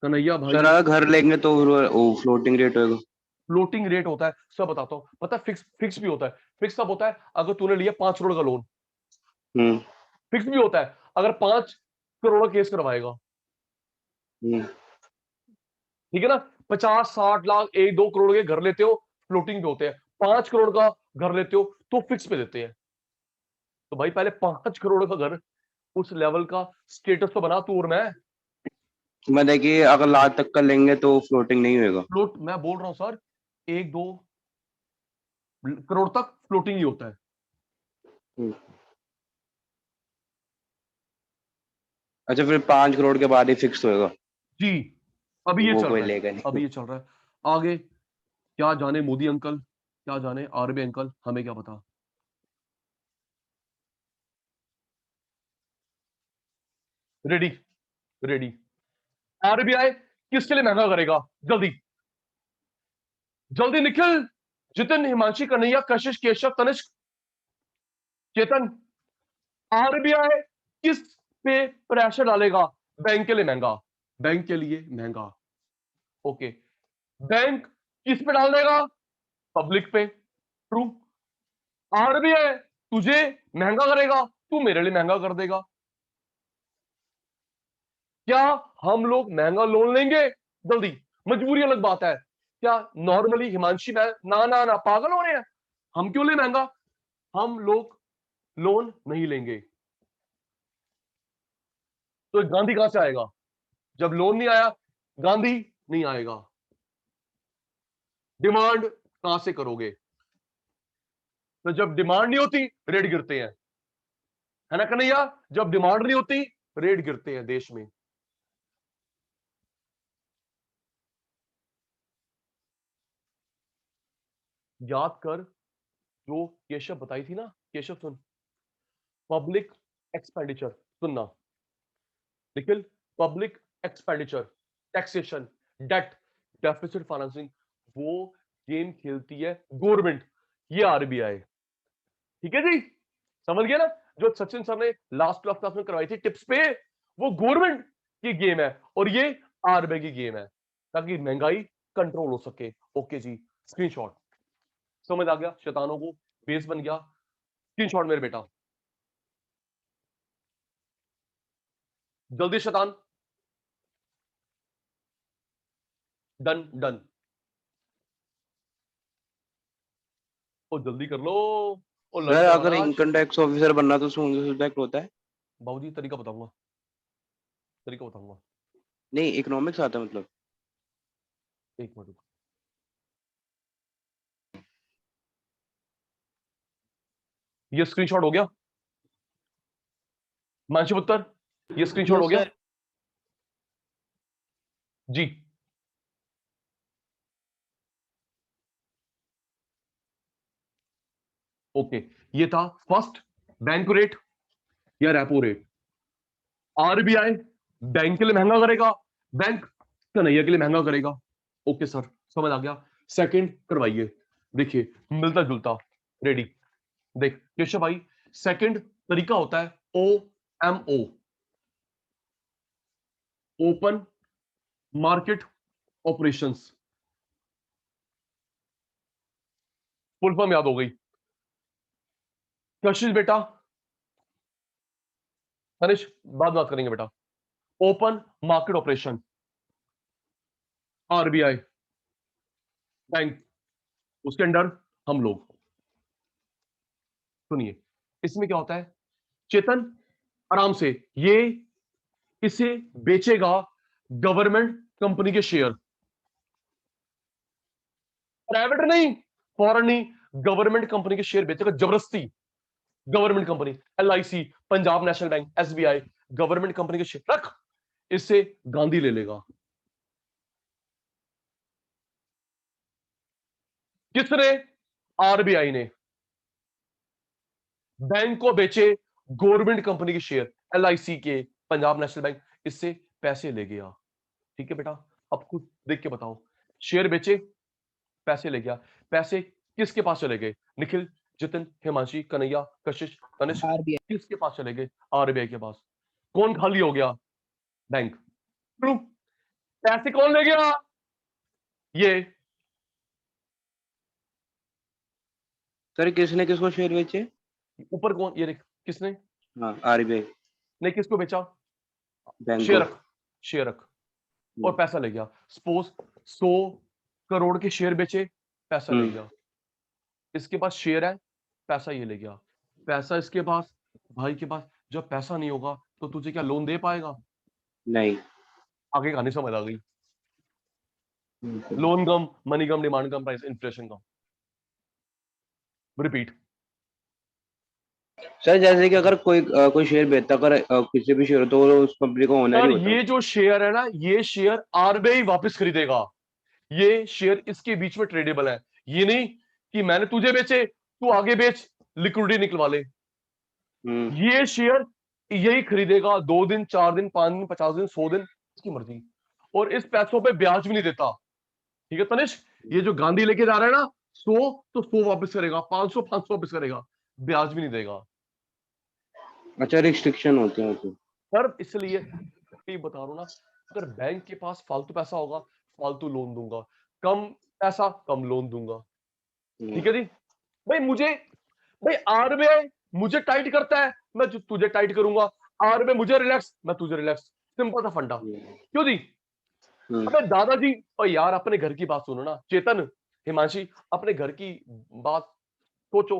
कन्हैया सर भाई, अगर घर लेंगे तो वो फ्लोटिंग रेट होगा। फ्लोटिंग रेट होता है, सब बताता हूं। पता है फिक्स भी होता है। फिक्स कब होता है? अगर तूने लिया 5 करोड़ का लोन, हम्म। फिक्स भी होता है अगर 5 करोड़ का केस करवाएगा, हम्म। ठीक है ना। 50-60 लाख, 1-2 करोड़ के घर लेते हो, फ्लोटिंग पे होते हैं। 5 करोड़ का घर लेते हो तो फिक्स पे देते हैं। तो भाई पहले 5 करोड़ का घर, उस लेवल का स्टेटस तो बना तू और मैं। मैं देखिए अगर लाख तक का लेंगे तो फ्लोटिंग नहीं होगा। फ्लोट मैं बोल रहा हूं सर, 1-2 करोड़ तक फ्लोटिंग ही होता है। हम्म। अच्छा फिर 5 करोड़ के बाद ही फिक्स होगा। जी, अभी ये वो चल कोई रहा है, लेगा नहीं। अभी ये चल रहा है। आगे क्या जाने मोदी अंकल, क्या जाने आरबीआई अंकल, हमें क्या पता। Ready, ready. आरबीआई किसके लिए महंगा करेगा? जल्दी, जल्दी निखिल, जितिन, हिमांशी, कन्हैया, कशिश, केशव, तनिष्क, चेतन। आरबीआई किस पे प्रेशर डालेगा? बैंक के लिए महंगा, बैंक के लिए महंगा। ओके, बैंक किस पे डाल देगा? पब्लिक पे। ट्रू। आरबीआई तुझे महंगा करेगा, तू मेरे लिए महंगा कर देगा। क्या हम लोग महंगा लोन लेंगे जल्दी। मजबूरी अलग बात है। क्या नॉर्मली हिमांशी मैं ना ना ना पागल हो रहे हैं? हम क्यों ले महंगा? हम लोग लोन नहीं लेंगे। तो गांधी कहां से आएगा? जब लोन नहीं आया, गांधी नहीं आएगा। डिमांड कहां से करोगे? तो जब डिमांड नहीं होती, रेट गिरते हैं, है ना कन्हैया? जब डिमांड नहीं होती, रेट गिरते हैं देश में। याद कर जो केशव बताई थी ना, केशव सुन, पब्लिक एक्सपेंडिचर सुनना, Nikhil, public expenditure, taxation, debt, deficit financing, वो गेम खेलती है गवर्नमेंट, ये आरबीआई। ठीक है जी, समझ गया ना? जो सचिन सर ने लास्ट क्लास में करवाई थी टिप्स पे, वो गवर्नमेंट की गेम है और ये आरबीआई की गेम है, ताकि महंगाई कंट्रोल हो सके। ओके जी, स्क्रीनशॉट। समझ आ गया शैतानों को? बेस बन गया। स्क्रीनशॉट मेरे बेटा, जल्दी शैतान। डन डन, ओ जल्दी कर लो। ओ सर लड़का अगर महाराज। इनकम टैक्स ऑफिसर बनना तो उसमें मुझे सब्जेक्ट होता है? बाबूजी तरीका बताऊंगा, तरीका बताऊंगा। नहीं, इकोनॉमिक्स आता है मतलब? एक मिनट, ये स्क्रीनशॉट हो गया मानसी पुत्र? ये स्क्रीनशॉट हो यस गया सर। जी? ओके, ये था फर्स्ट, बैंक रेट या रेपो रेट। आरबीआई बैंक के लिए महंगा करेगा, बैंक कन्हैया के लिए महंगा करेगा। ओके सर, समझ आ गया। सेकंड करवाइए, देखिए मिलता जुलता, रेडी। देख केशव भाई, सेकंड तरीका होता है O M O, open market operations. Full form याद हो गई? कशिश बेटा, तनिष बाद बात करेंगे बेटा। Open market operation, RBI bank, उसके अंडर हम लोग। सुनिए, इसमें क्या होता है चेतन, आराम से, ये इसे बेचेगा गवर्नमेंट कंपनी के शेयर, प्राइवेट नहीं, फॉरेन नहीं, गवर्नमेंट कंपनी के शेयर बेचेगा जबरदस्ती। Government company, LIC, Punjab national bank, SBI, government company के शेयर रख, इससे गांधी ले लेगा। किसने? आरबीआई ने। बैंक को बेचे गवर्नमेंट कंपनी के शेयर, एलआईसी के, पंजाब नेशनल बैंक, इससे पैसे ले गया। ठीक है बेटा, अब खुद देख के बताओ, शेयर बेचे, पैसे ले गया, पैसे किसके पास चले गए? निखिल, जितिन, हिमांशी, कन्हैया, कशिश, तनिष्क, आरबीआई। किसके पास चले गए? आरबीआई के पास। कौन खाली हो गया? बैंक। ट्रू। पैसे कौन ले गया? ये। सर किसने किसको शेयर बेचे? ऊपर कौन? ये देख, किसने? हाँ, आरबीआई। नहीं, किसको बेचा? बैंक शेयर को। रख, शेयर रख, और पैसा ले गया। सपोज 100 करोड़ के शेयर बेचे, पैसा ले गया। इसके पास शेयर है, पैसा ये ले गया। पैसा इसके पास, भाई के पास। जब पैसा नहीं होगा तो तुझे क्या लोन दे पाएगा? नहीं। आगे कहानी समझ आ गई? लोन कम, मनी कम, डिमांड कम, प्राइस इन्फ्लेशन कम। रिपीट। सर जैसे कि अगर कोई शेयर बेचता, अगर किसी भी शेयर हो तो वो उस कंपनी का ओनर ही सर होता है। ये जो शेयर है ना, ये शेयर आरबीआई वापस खरीदेगा। ये शेयर इसके बीच में ट्रेडेबल है। ये नहीं कि मैंने तुझे बेचे, तू आगे बेच, लिक्विडिटी निकलवा ले। ये शेयर यही खरीदेगा 2 दिन, 4 दिन, 5 दिन, 50 दिन, 100 दिन, इसकी मर्जी। और इस पैसों पे ब्याज भी नहीं देता। ठीक है तनिष्क, ये जो गांधी लेके जा रहा है ना, 100 तो 100 वापस करेगा, 500 500 वापस करेगा, ब्याज भी नहीं देगा। अच्छा, रिस्ट्रिक्शन होते हैं तो। सर इसलिए ये बता रहा हूं ना, अगर बैंक के पास फालतू पैसा होगा, फालतू लोन दूंगा, कम पैसा, कम लोन दूंगा। ठीक है जी भाई। भाई आरबीआई मुझे टाइट करता है, मैं तुझे टाइट करूंगा। आरबीआई मुझे रिलैक्स, मैं तुझे रिलैक्स। सिंपल सा फंडा। क्यों जी? अबे दादाजी, और यार अपने घर की बात सुनो ना, चेतन, हिमांशी, अपने घर की बात सोचो।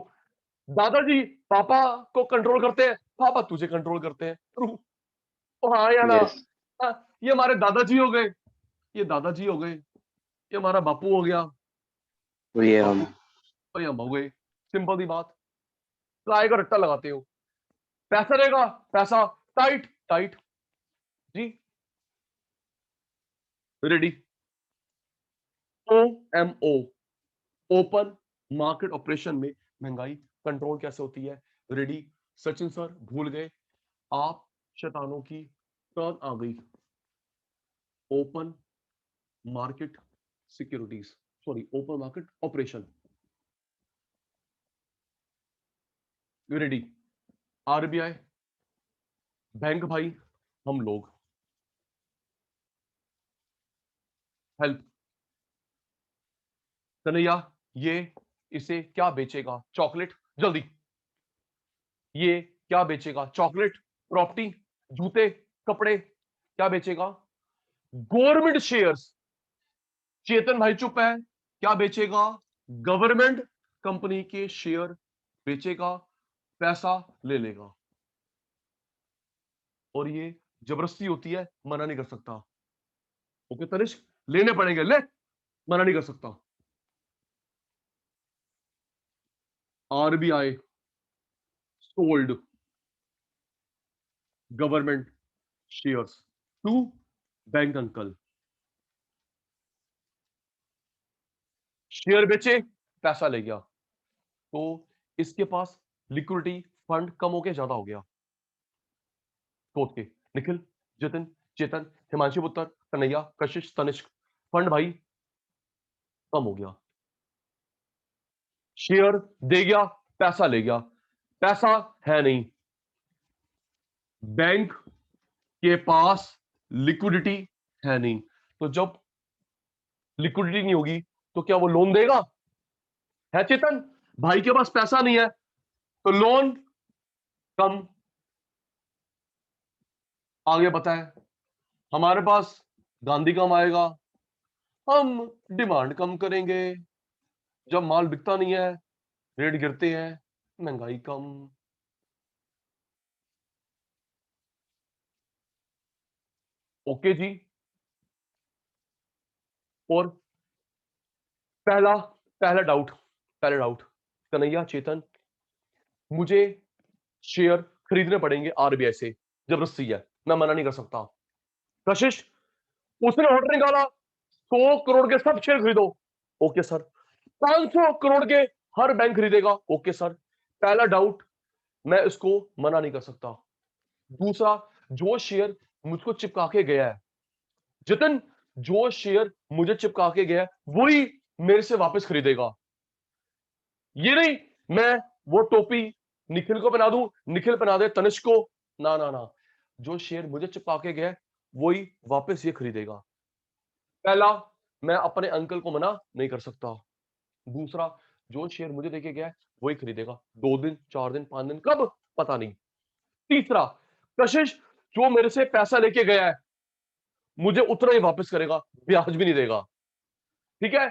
दादाजी पापा को कंट्रोल करते हैं, पापा तुझे कंट्रोल करते हैं। ओ हाँ या ना? यस, ये हमारे दादाजी हो गए, ये दादाजी हो गए, ये हमारा बापू हो गया, और ये हम। बापू, और ये हम हो गए। सिंपल सी बात, काय का रट्टा लगाते हो? पैसा देगा, पैसा, टाइट टाइट जी, ready. OMO, open market operation में महंगाई कंट्रोल कैसे होती है? रेडी? सचिन सर भूल गए, आप शैतानों की टर्न आ गई। Open market securities, sorry open market operation, ready? RBI, bank भाई, हम लोग, हेल्प। कन्हैया, ये इसे क्या बेचेगा? चॉकलेट, जल्दी। ये क्या बेचेगा? चॉकलेट, प्रॉपर्टी, जूते, कपड़े, क्या बेचेगा? Government shares. चेतन भाई चुप है, क्या बेचेगा? गवर्नमेंट कंपनी के शेयर बेचेगा, पैसा ले लेगा। और ये जबरदस्ती होती है, मना नहीं कर सकता। ओके तनिष्क, लेने पड़ेंगे, ले, मना नहीं कर सकता। RBI sold government shares to bank uncle. Share बेचे, पैसा ले गया, तो इसके पास लिक्विडिटी फंड कम हो गया, ज्यादा हो गया। सोच के, निखिल, जितिन, चेतन, हिमांशु पुत्र, कन्हैया, कशिश, तनिष्क, फंड भाई कम हो गया। शेयर दे गया, पैसा ले गया, पैसा है नहीं, बैंक के पास लिक्विडिटी है नहीं, तो जब लिक्विडिटी नहीं होगी तो क्या वो लोन देगा? है चेतन? भाई के पास पैसा नहीं है तो लोन कम। आगे बताएं, हमारे पास गांधी कम आएगा, हम डिमांड कम करेंगे, जब माल बिकता नहीं है, रेट गिरते हैं, महंगाई कम। ओके जी। और पहला पहला डाउट, पहला डाउट, कन्हैया, चेतन, मुझे शेयर खरीदने पड़ेंगे RBI से, जबरदस्ती है, मैं मना नहीं कर सकता। कशिश, उसने ऑर्डर निकाला, 100 करोड़ के सब शेयर खरीदो। Okay sir. 500 करोड़ के हर बैंक खरीदेगा। Okay sir. पहला डाउट, मैं इसको मना नहीं कर सकता। दूसरा, जो शेयर मुझको चिपका के गया है, जितिन, जो शेयर मुझे चिपका के गया है वही मेरे से वापस खरीदेगा। ये नहीं मैं वो टोपी निखिल को पहना दूं, निखिल पहना दे तनिष्क को, ना ना ना, जो शेयर मुझे चिपका के गया है वही वापस ये खरीदेगा। पहला, मैं अपने अंकल को मना नहीं कर सकता। दूसरा, जो शेयर मुझे देके गया है वही खरीदेगा, 2 दिन, 4 दिन, 5 दिन, कब पता नहीं। तीसरा, कशिश, जो मेरे से पैसा लेके गया है मुझे उतना ही वापस करेगा, ब्याज भी नहीं देगा। ठीक है?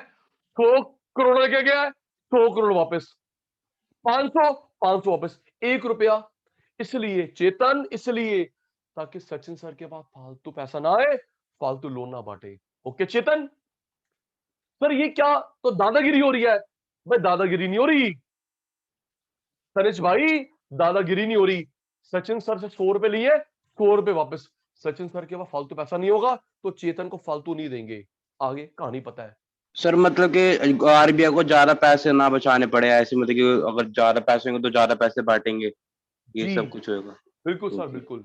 100 करोड़ लेके गया है, 100 करोड़ वापस, 500, 500 वापस, 1 रुपया। इसलिए चेतन, इसलिए ताकि सचिन सर के पास फालतू पैसा ना आए, फालतू लोन ना बांटे। ओके चेतन? सर ये क्या, तो दादागिरी हो रही है? भाई दादागिरी नहीं हो रही तनिष भाई, दादागिरी नहीं हो रही। सचिन सर से 100 रुपए लिए, 100 रुपए वापस। सचिन सर के पास फालतू पैसा नहीं होगा तो चेतन को फालतू नहीं देंगे। आगे कहानी पता है। सर मतलब कि RBI को ज्यादा पैसे ना बचाने पड़े ऐसे, मतलब कि अगर ज्यादा पैसे होंगे तो ज्यादा पैसे बांटेंगे, ये जी सब कुछ होगा। बिल्कुल सर, ओके। बिल्कुल।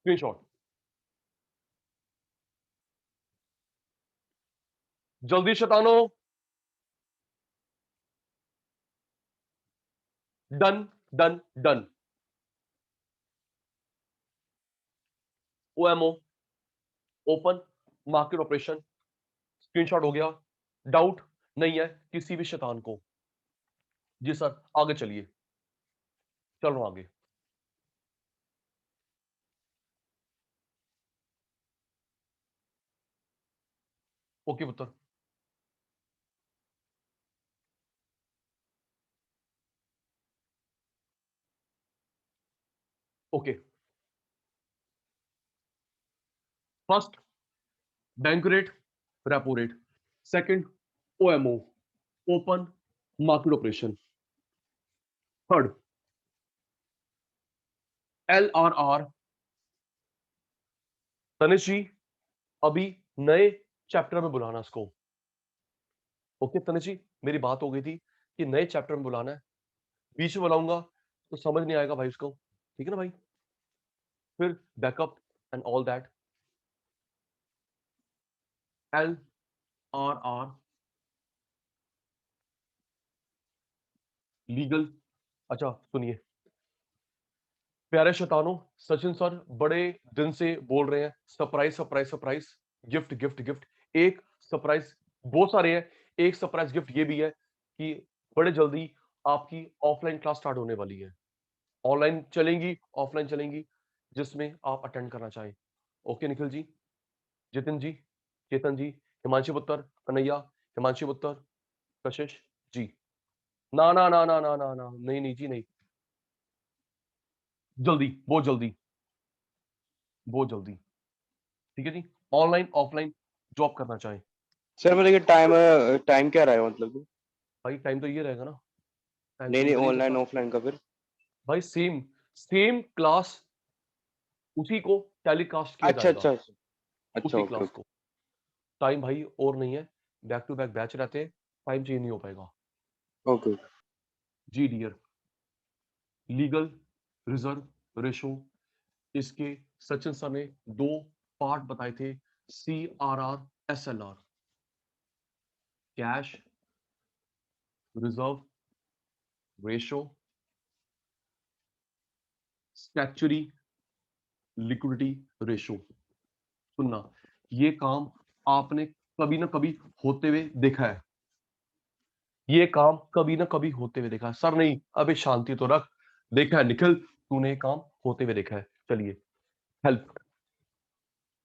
स्क्रीनशॉट, जल्दी शतानो, done done done. OMO, open market operation, screenshot हो गया। डाउट नहीं है किसी भी शैतान को? जी सर, आगे चलिए, चल रहा हूं आगे। ओके पुत्र, okay. First bank rate, repo rate. Second OMO, open market operation. Third LRR. Tanish ji अभी नए चैप्टर में बुलाना इसको। ओके तनिष जी, मेरी बात हो गई थी कि नए चैप्टर में बुलाना है, बीच में बुलाऊंगा तो समझ नहीं आएगा भाई उसको, ठीक है ना भाई। फिर backup and all that. LRR, legal. अच्छा सुनिए प्यारे शैतानों, सचिन सर बड़े दिन से बोल रहे हैं surprise surprise surprise, gift gift gift. एक सरप्राइज, बहुत सारे हैं, एक सरप्राइज गिफ्ट ये भी है कि बड़े जल्दी आपकी ऑफलाइन क्लास स्टार्ट होने वाली है। ऑनलाइन चलेंगी, ऑफलाइन चलेंगी, जिसमें आप अटेंड करना चाहें। ओके निखिल जी, जितिन जी, चेतन जी, हिमांशु पुत्र, कन्हैया, हिमांशु पुत्र, कशिश जी। ना ना ना ना ना ना ना, नहीं नहीं जी नहीं, जल्दी, बहुत जल्दी, बहुत जल्दी, ठीक है जी। ऑनलाइन ऑफलाइन जॉब करना चाहें सर मतलब ये टाइम टाइम क्या रहेगा मतलब? भाई, टाइम तो ये रहेगा ना, टाइम नहीं तो नहीं, मैं नहीं ऑनलाइन सकता ऑफलाइन का फिर? भाई। सेम सेम क्लास, उसी को टेलीकास्ट किया अच्छा जाएगा, अच्छा अच्छा अच्छा, उसी ओके क्लास ओके। को। टाइम भाई और नहीं है, बैक टू बैक बैच रहते हैं, टाइम चेंज नहीं हो पाएगा। ओके जी डियर, लीगल रिजर्व रेशो, इसके सचिन सर ने 2 पार्ट बताए थे, CRR SLR, cash reserve ratio, statutory liquidity ratio. सुनना, ये काम आपने कभी ना कभी होते हुए देखा है, ये काम कभी ना कभी होते हुए देखा है। सर नहीं, अबे शांति तो रख, देखा है निखिल, तूने ये काम होते हुए देखा है। चलिए हेल्प,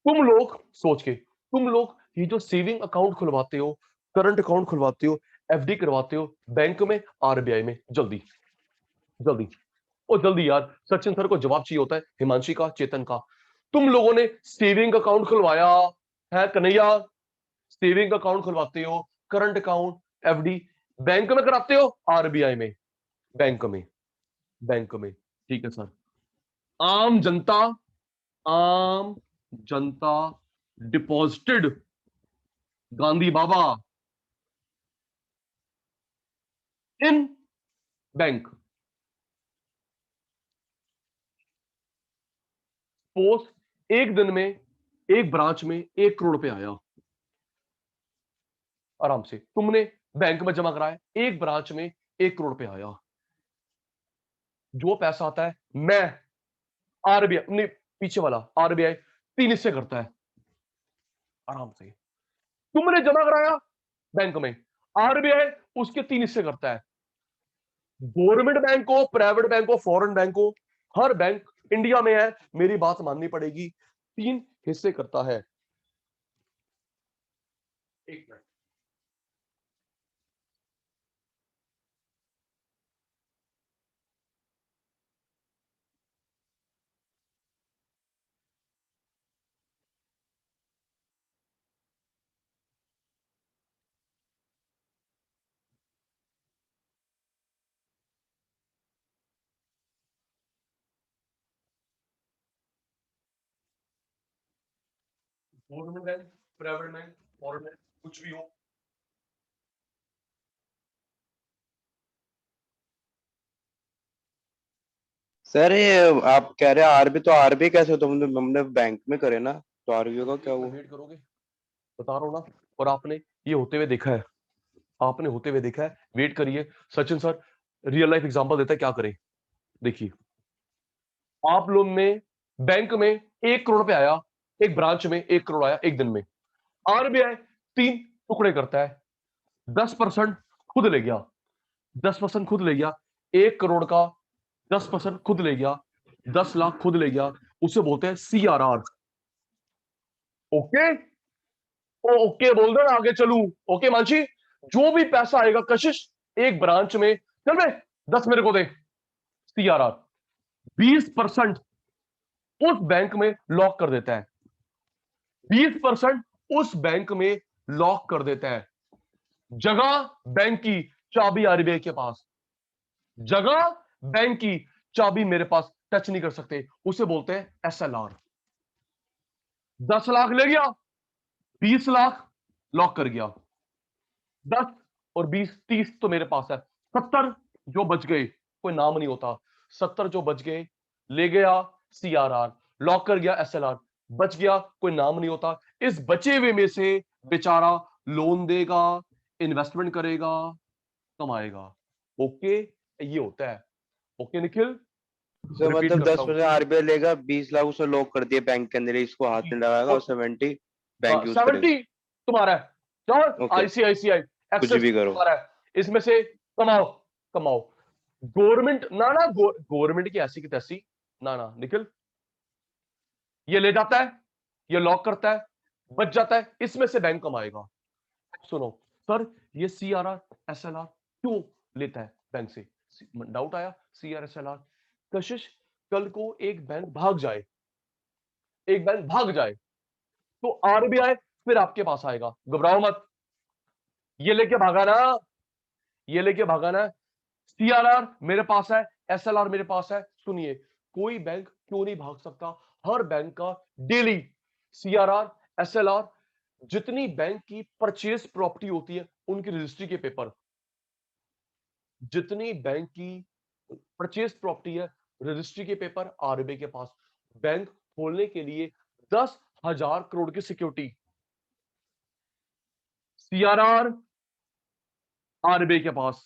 तुम लोग सोच के, तुम लोग ये जो सेविंग अकाउंट खुलवाते हो, करंट अकाउंट खुलवाते हो, FD करवाते हो बैंक में, RBI में, जल्दी जल्दी, ओ जल्दी यार, सचिन सर को जवाब चाहिए होता है, हिमांशी का, चेतन का। तुम लोगों ने सेविंग अकाउंट खुलवाया है कन्हैया, सेविंग अकाउंट खुलवाते हो, करंट अकाउंट, FD बैंक में कराते हो, RBI में, बैंक में, बैंक में, ठीक है सर। आम जनता, आम जनता डिपॉजिटेड गांधी बाबा इन बैंक, सपोज एक दिन में एक ब्रांच में 1 करोड़ रुपए आया, आराम से तुमने बैंक में जमा कराया, एक ब्रांच में 1 करोड़ रुपए आया। जो पैसा आता है मैं, RBI नहीं, पीछे वाला RBI 3 हिस्से करता है, आराम से तुमने जमा कराया बैंक में, RBI उसके 3 हिस्से करता है। गवर्नमेंट बैंक हो, प्राइवेट बैंक हो, फॉरेन बैंक हो, हर बैंक इंडिया में है, मेरी बात माननी पड़ेगी, 3 हिस्से करता है। एक minute, government bank, private bank, foreign bank, कुछ भी हो, सर ये आप कह रहे हैं आरबी, तो आरबी कैसे? तो हमने बैंक में करे ना, तो आरबी का क्या हुआ? वेट करोगे, बता रहा हूं ना। और आपने ये होते हुए देखा है, आपने होते हुए देखा है, वेट करिए। Sachin sir real life example देता है, क्या करें, देखिए। आप लोग में बैंक में 1 करोड़ रुपए आया, एक ब्रांच में 1 करोड़ आया एक दिन में, RBI 3 टुकड़े करता है, 10% खुद ले गया, 10% खुद ले गया, 1 करोड़ का 10% खुद ले गया, 10 लाख खुद ले गया, उसे बोलते हैं CRR। ओके, ओके बोल दो ना, आगे चलूं। ओके मानसी, जो भी पैसा आएगा कशिश एक ब्रांच में, चल बे 10 मेरे को दे, सीआरआर 20% उस बैंक में लॉक कर देता है, 20% उस बैंक में लॉक कर देता है। जगह बैंक की, चाबी आरबीआई के पास, जगह बैंक की, चाबी मेरे पास, टच नहीं कर सकते, उसे बोलते हैं एसएलआर। 10 लाख ले गया, 20 लाख लॉक कर गया, 10 और 20 30 तो मेरे पास है, 70 जो बच गए कोई नाम नहीं होता, 70 जो बच गए ले गया सीआरआर, लॉक कर गया एसएलआर, बच गया कोई नाम नहीं होता, इस बचे हुए में से बेचारा लोन देगा, इन्वेस्टमेंट करेगा, कमाएगा। ओके, ये होता है। ओके निखिल, सर रिपीट मतलब करता हूं। 10% आरबीआई लेगा, 20 लाख उसे लॉक कर दिए बैंक के अंदर ही, इसको हाथ नहीं लगाएगा, और 70 बैंक यूज करेगा। 70 तुम्हारा है, चलो ओके, आईसीआईसीआई कुछ एक्सेस भी करो। तुम्हारा है, इसमें से कमाओ, कमाओ। गवर्नमेंट ना ना, गवर्नमेंट की ऐसी की तैसी ना ना निखिल, ये ले जाता है, ये लॉक करता है, बच जाता है, इसमें से बैंक कमाएगा। सुनो सर, ये सीआरआर एसएलआर क्यों लेता है बैंक से, डाउट आया, सीआर एसएलआर। कशिश कल को एक बैंक भाग जाए, एक बैंक भाग जाए तो आरबीआई फिर आपके पास आएगा, घबराओ मत, ये लेके भागा ना, ये लेके भागा ना, सीआरआर मेरे पास है, एसएलआर मेरे पास है। सुनिए, कोई बैंक क्यों नहीं भाग सकता, हर बैंक का डेली सीआरआर एसएलआर, जितनी बैंक की परचेज प्रॉपर्टी होती है उनकी रजिस्ट्री के पेपर, जितनी बैंक की परचेज प्रॉपर्टी है रजिस्ट्री के पेपर आरबीआई के पास। बैंक खोलने के लिए 10,000 करोड़ की सिक्योरिटी, सीआरआर आरबीआई के पास,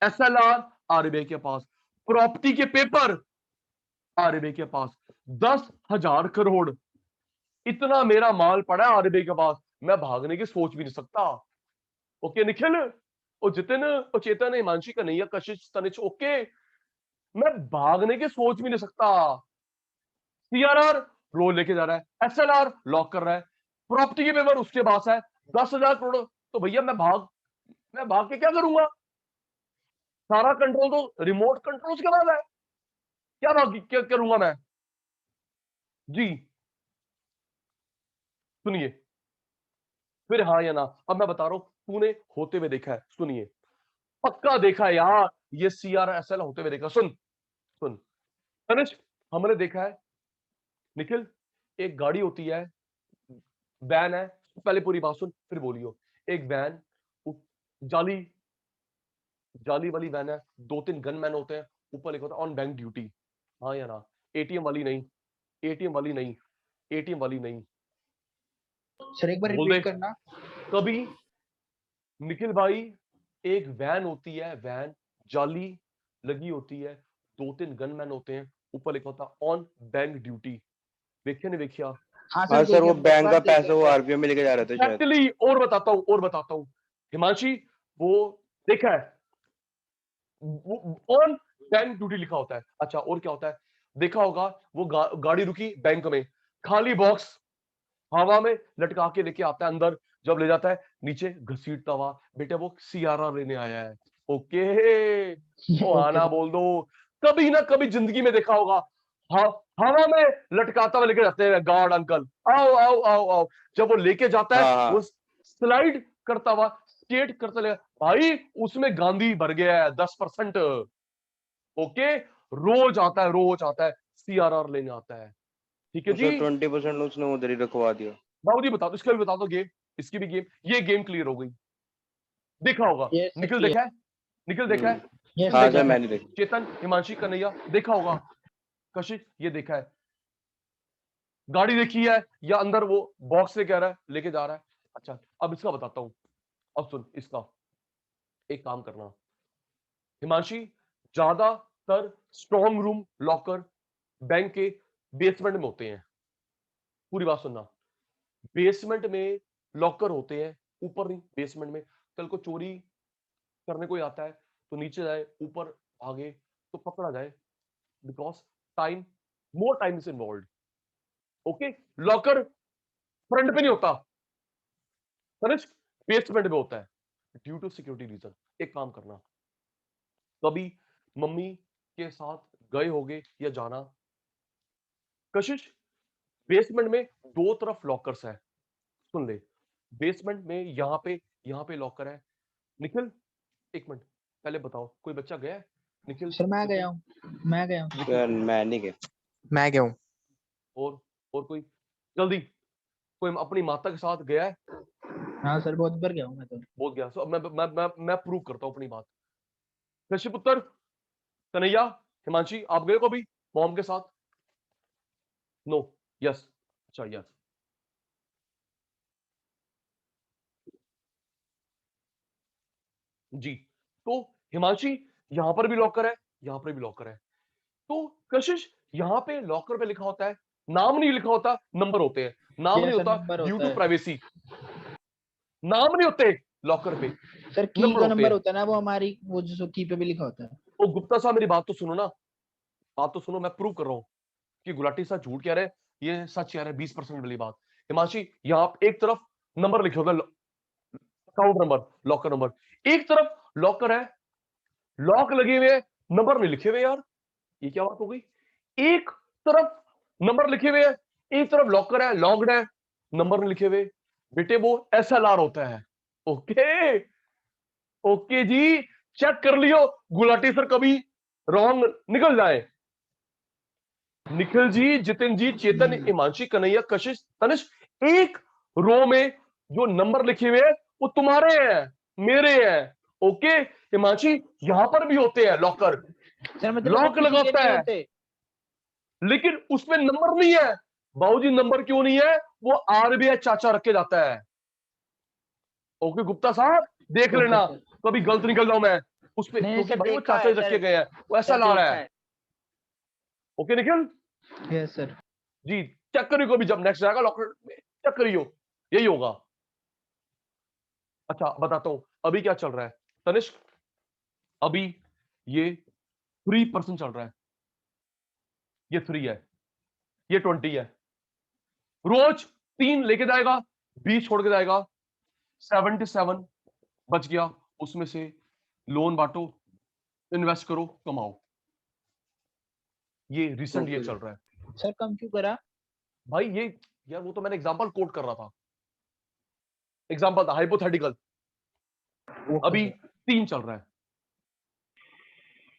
एसएलआर आरबीआई के पास, प्रॉपर्टी के पेपर आरबीआई के पास, 10,000 करोड़, इतना मेरा माल पड़ा है आरबीआई के पास, मैं भागने की सोच भी नहीं सकता। ओके निखिल, ओ जितिन, ओ चेतन, हिमांशी, कन्हैया, कशिश, तनिष, ओके, मैं भागने की सोच भी नहीं सकता। सीआरआर रोल लेके जा रहा है, एसएलआर लॉक कर रहा है, प्रॉपर्टी के पेपर उसके पास है, 10,000 करोड़, तो भैया मैं भाग के क्या करूंगा, सारा कंट्रोल तो रिमोट कंट्रोल उसके पास है, क्या भाग क्या करूंगा मैं जी। सुनिए, फिर हाँ या ना, अब मैं बता रहा हूं, तूने होते हुए देखा है, सुनिए, पक्का देखा है यार, ये सीआरएसएल होते हुए देखा, सुन सुन तनिष्क, हमने देखा है निखिल, एक गाड़ी होती है, वैन है, पहले पूरी बात सुन फिर बोलियो, एक वैन, जाली जाली वाली वैन है, 2-3 गनमैन होते हैं, ऊपर लिखा होता है ऑन बैंक ड्यूटी, हाँ या ना, एटीएम वाली नहीं, एटीएम वाली नहीं, एटीएम वाली नहीं, सर एक बार बोल दे रिपीट करना। कभी निखिल भाई, एक वैन होती है, वैन जाली लगी होती है, 2-3 गनमैन होते हैं, ऊपर लिखा होता है ऑन बैंक ड्यूटी, देखिया नहीं देखिया, हाँ हाँ सर सर, वो देखिए, बहुत बैंक बार का देखे पैसा हैं वो सर। आरबीआई में लेके जा रहे थे शायद। एक्चुअली और बताता हूं हिमांशी, वो देखा है, ऑन बैंक ड्यूटी लिखा होता है, अच्छा और क्या होता है, देखा होगा, वो गाड़ी रुकी बैंक में, खाली बॉक्स हवा में लटका के लेके आता है अंदर, जब ले जाता है नीचे घसीटता हुआ, बेटे वो सीआरआर लेने आया है। ओके, ओ ओके आना सर। बोल दो, कभी ना कभी जिंदगी में देखा होगा, हवा में लटकाता हुआ लेके जाते हैं गार्ड अंकल, आओ आओ आओ आओ, जब वो लेके जाता है हाँ वो हाँ। स्लाइड करता हुआ, स्केट करता ले भाई, उसमें गांधी भर गया है 10%। ओके, रोज आता है सीआरआर लेने आता है, ठीक है तो जी। सर 20% उसने उधर ही रखवा दिया। बाबूजी बता दो, इसका भी बता दो गेम, इसकी भी गेम, ये गेम क्लियर हो गई, देखा होगा, ये सर निखिल क्लियर। देखा है, निखिल देखा है, ये किसने सर हाँ देखा सर, है, देखा है। मैंने देखा। चेतन, हिमांशी, कन्हैया देखा होगा, कशिश ये देखा है, गाड़ी देखी है या अंदर वो बॉक्स से कह रहा है लेके जा रहा है। अच्छा अब इसका बताता हूं, अब सुन इसका, एक काम करना हिमांशी, ज्यादातर स्ट्रॉन्ग रूम लॉकर बैंक के बेसमेंट में होते हैं, पूरी बात सुनना, बेसमेंट में लॉकर होते हैं, ऊपर नहीं, बेसमेंट में, कल को चोरी करने कोई आता है तो नीचे जाए, ऊपर भागे तो पकड़ा जाए, because time, more time is involve. Okay, locker front पे नहीं होता, तनिष बेसमेंट में होता है ड्यू टू सिक्योरिटी रीजन। एक काम करना, कभी मम्मी के साथ गए होगे या जाना, कशिश बेसमेंट में दो तरफ लॉकर्स है, सुन ले, बेसमेंट में यहाँ पे लॉकर है। निखिल एक मिनट पहले बताओ, कोई बच्चा गया है? निखिल सर मैं निखिल, गया हूँ, मैं गया हूँ। निखिल सर मैं नहीं गया। मैं गया हूँ। और कोई जल्दी, कोई अपनी माता के साथ गया है? हाँ सर बहुत बार गया हूँ मैं तो। बहुत गया। सो मैं प्रूव करता हूँ अपनी बात। ऋषि पुत्र, कन्हैया, हिमांशी, आप गए कभी मॉम के साथ? नो, यस, अच्छा यस। जी, तो हिमांशी यहां पर भी लॉकर है, यहां पर भी लॉकर है। तो कशिश यहाँ पे लॉकर पे लिखा होता है, नाम नहीं लिखा होता, नंबर होते हैं। नाम ये नहीं सर होता नंबर ड्यू होता टू है प्राइवेसी, नाम नहीं होते लॉकर पे, सर, की नंबर का होते नंबर हैं। होता है ना, वो हमारी वो जो की पे भी लिखा होता है। तो गुप्ता साहब मेरी बात तो सुनो ना, बात तो सुनो, मैं प्रूव कर रहा हूँ कि गुलाटी साहब झूठ कह रहे हैं, ये सच कह रहे हैं। 20% वाली बात, हिमांशी यहाँ एक तरफ नंबर लिखे होगा, अकाउंट नंबर, लॉकर नंबर, एक तरफ लॉकर है, लॉक लगे हुए, नंबर नहीं लिखे हुए। यार ये क्या बात हो गई? एक तरफ नंबर लिखे हुए हैं, एक तरफ लॉकर है, लॉक्ड है, नंबर नहीं लिखे हुए। बेटे वो SLR होता है। ओके ओके जी, चेक कर लियो, गुलाटी सर कभी रॉन्ग निकल जाए। निखिल जी, जितिन जी, चेतन, हिमांशी, कन्हैया, कशिश, तनिष, एक रो में जो नंबर लिखे हुए हैं वो तुम्हारे हैं, मेरे हैं। ओके हिमांशी, यहां पर भी होते हैं लॉकर, सर मतलब वो लॉक लगा किसी के होता नहीं है, होते। लेकिन उसमें नंबर नहीं है। बाबूजी नंबर क्यों नहीं है? वो RBI चाचा रख के जाता है। ओके गुप्ता साहब, देख ओके लेना सर। कभी गलत निकल जाऊं मैं उस पे, नहीं क्योंकि सर भाई वो देखा चाचा है ही रख के सर, गए हैं, वो ऐसा सर ला रहा देखा है। है। Okay Nikhil yes sir. जी, चेक करियो कभी जब नेक्स्ट जाएगा लॉकर में, चेक करियो, यही होगा। अच्छा बताता हूं अभी क्या चल रहा है तनिष्क, अभी ये 3% चल रहा है, ये 3 है, ये 20 है। रोज 3 लेके जाएगा, 20 छोड़ के जाएगा, 77 बच गया, उसमें से लोन बांटो, इन्वेस्ट करो, कमाओ। ये रिसेंट ये ओके चल रहा है सर कम क्यों करा? भाई। ये यार वो तो मैंने एग्जांपल कोट कर रहा था, एग्जांपल था, हाइपोथेटिकल। ओके अभी सर। 3 चल रहा है,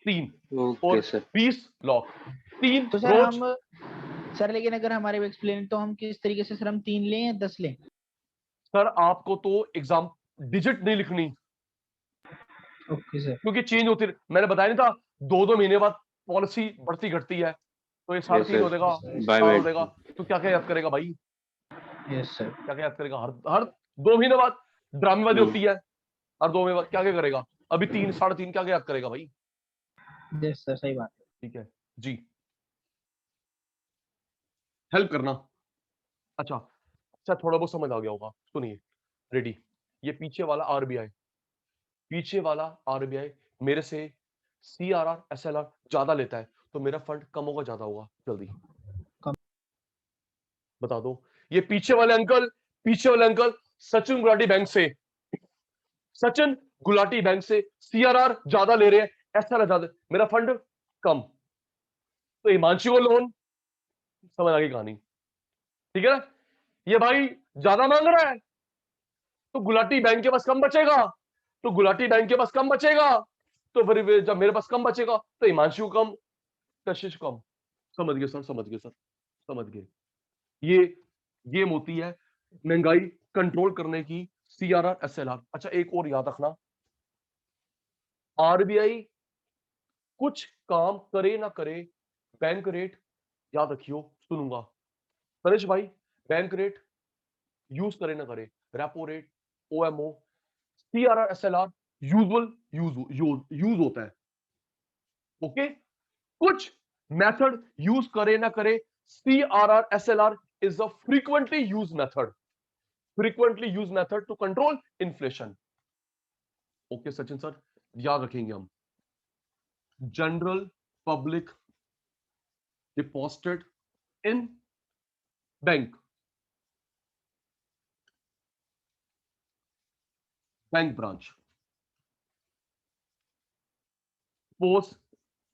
3 ओके और सर। 20 लॉक, 3 तो सर रोज। हम, सर लेकिन अगर हमारे एक्सप्लेन तो हम किस तरीके से, सर हम 3 लें या 10 लें? सर आपको तो एग्जाम डिजिट नहीं लिखनी, ओके सर। क्योंकि चेंज होती, मैंने बताया नहीं था 2-2 महीने बाद पॉलिसी बढ़ती घटती है, तो ये साढ़े यस तीन हो सर, जाएगा, बाय 4 हो मिनट। जाएगा। तो क्या क्या याद करेगा भाई, यस सर। क्या क्या याद करेगा? हर हर 2 महीने बाद ड्रामेबाजी होती है, हर 2 महीने बाद क्या क्या करेगा? अभी 3 3.5 क्या क्या याद करेगा भाई? यस सर सही बात है। ठीक है जी, हेल्प करना। अच्छा अच्छा, थोड़ा बहुत समझ आ गया होगा, सुनिए, रेडी। ये पीछे वाला RBI, पीछे वाला RBI मेरे से CRR SLR ज्यादा लेता है, तो मेरा फंड कम होगा ज्यादा होगा? जल्दी कम। बता दो। ये पीछे वाले अंकल, पीछे वाले अंकल सचिन गुलाटी बैंक से, सचिन गुलाटी बैंक से CRR ज्यादा ले रहे हैं, SLR ज्यादा, मेरा फंड कम, तो हिमांशु को लोन, समझ आ गई कहानी? ठीक है ना? ये भाई ज्यादा मांग रहा है, तो गुलाटी बैंक के पास कम बचेगा, तो गुलाटी बैंक के पास कम बचेगा, तो फिर जब मेरे पास कम बचेगा तो हिमांशु कम, कशिश कम। समझ गए सर, समझ गए सर, समझ गए। ये गेम होती है महंगाई कंट्रोल करने की, CRR SLR। अच्छा एक और याद रखना, RBI कुछ काम करे ना करे, बैंक रेट याद रखियो, सुनूंगा परेश भाई, बैंक रेट यूज करे ना करे, repo rate, OMO, CRR SLR usual use होता है। ओके, कुछ मेथड यूज करे ना करे, CRR SLR is a frequently use method, frequently use method to control inflation. Okay Sachin sir, याद रखेंगे हम। General public deposited in bank, bank branch. Suppose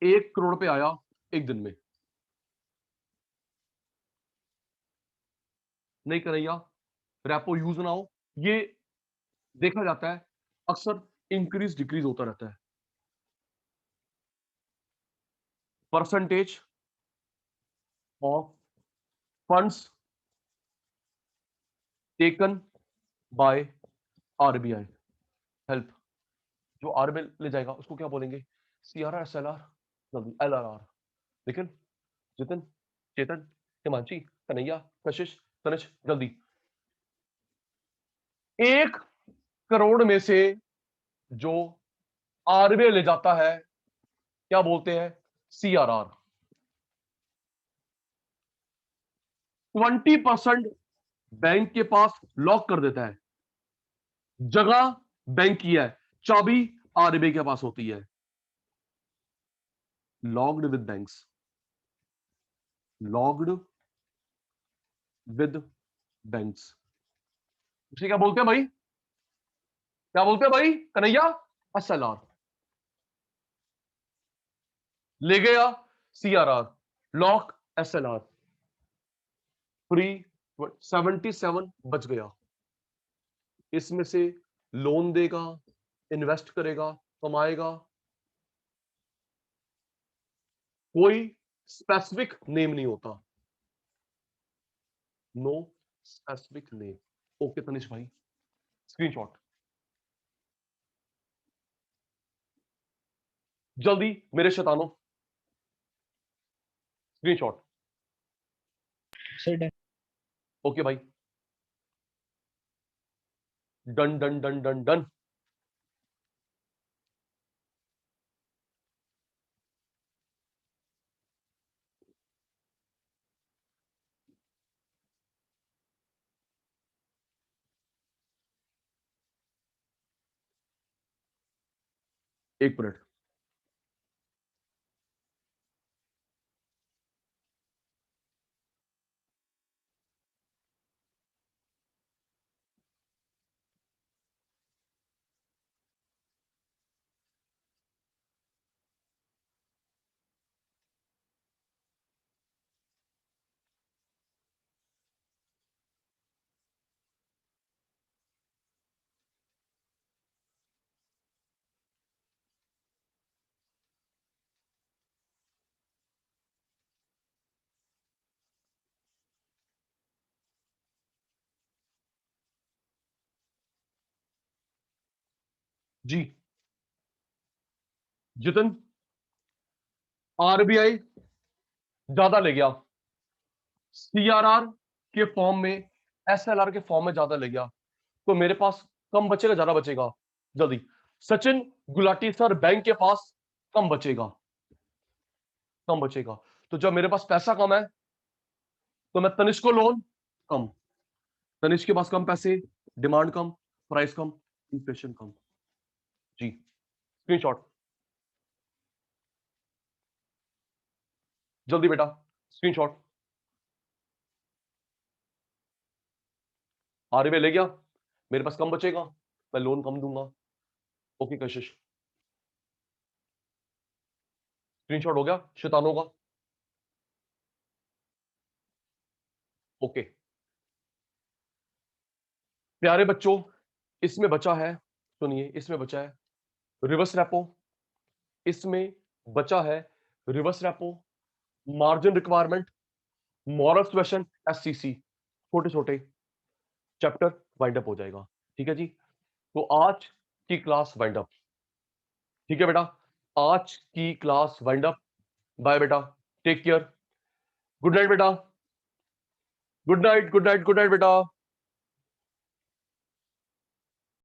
1 crore पे आया एक दिन में, नहीं कन्हैया रेपो यूज ना हो, ये देखा जाता है अक्सर इंक्रीज डिक्रीज होता रहता है। Percentage of funds taken by RBI, help, जो आरबीआई ले जाएगा उसको क्या बोलेंगे, सीआरआर, एसएलआर, जल्दी एलआरआर। लेकिन जितिन, चेतन, हिमांशी, कन्हैया, कशिश, तनिष, जल्दी। 1 करोड़ में से जो आरबीआई ले जाता है क्या बोलते हैं, सीआरआर। 20% बैंक के पास लॉक कर देता है, जगह बैंक की है, चाबी आरबीआई के पास होती है। Logged with banks, logged with banks, उसे क्या बोलते हैं भाई, क्या बोलते हैं भाई कन्हैया, एसएलआर। ले गया सीआरआर, लॉक एसएलआर, फ्री 77 बच गया। इसमें से लोन देगा, इन्वेस्ट करेगा, कमाएगा, कोई स्पेसिफिक नेम नहीं होता, no specific name. Okay Tanish भाई, स्क्रीनशॉट जल्दी मेरे शैतानों, स्क्रीनशॉट। Sir done. ओके भाई, done done done done done. एक मिनट, जी जितिन, आरबीआई ज्यादा ले गया, सीआरआर के फॉर्म में, एसएलआर के फॉर्म में ज्यादा ले गया, तो मेरे पास कम बचेगा ज्यादा बचेगा, जल्दी। सचिन गुलाटी सर, बैंक के पास कम बचेगा, कम बचेगा। तो जब मेरे पास पैसा कम है तो मैं तनिष्क को लोन कम, तनिष्क के पास कम पैसे, डिमांड कम, प्राइस कम, इन्फ्लेशन कम। जी स्क्रीनशॉट जल्दी बेटा, स्क्रीनशॉट। आरबीआई ले गया, मेरे पास कम बचेगा, मैं लोन कम दूंगा। ओके कशिश, स्क्रीनशॉट हो गया शैतानों का। ओके प्यारे बच्चों, इसमें बचा है, सुनिए, इसमें बचा है रिवर्स रेपो, इसमें बचा है reverse repo, margin requirement, moral question, SCC, छोटे छोटे चैप्टर वाइंड अप हो जाएगा। ठीक है जी, तो आज की क्लास वाइंड अप। ठीक है बेटा, आज की क्लास वाइंड अप। बाय बेटा, टेक केयर, गुड नाइट बेटा, good night good night good night बेटा।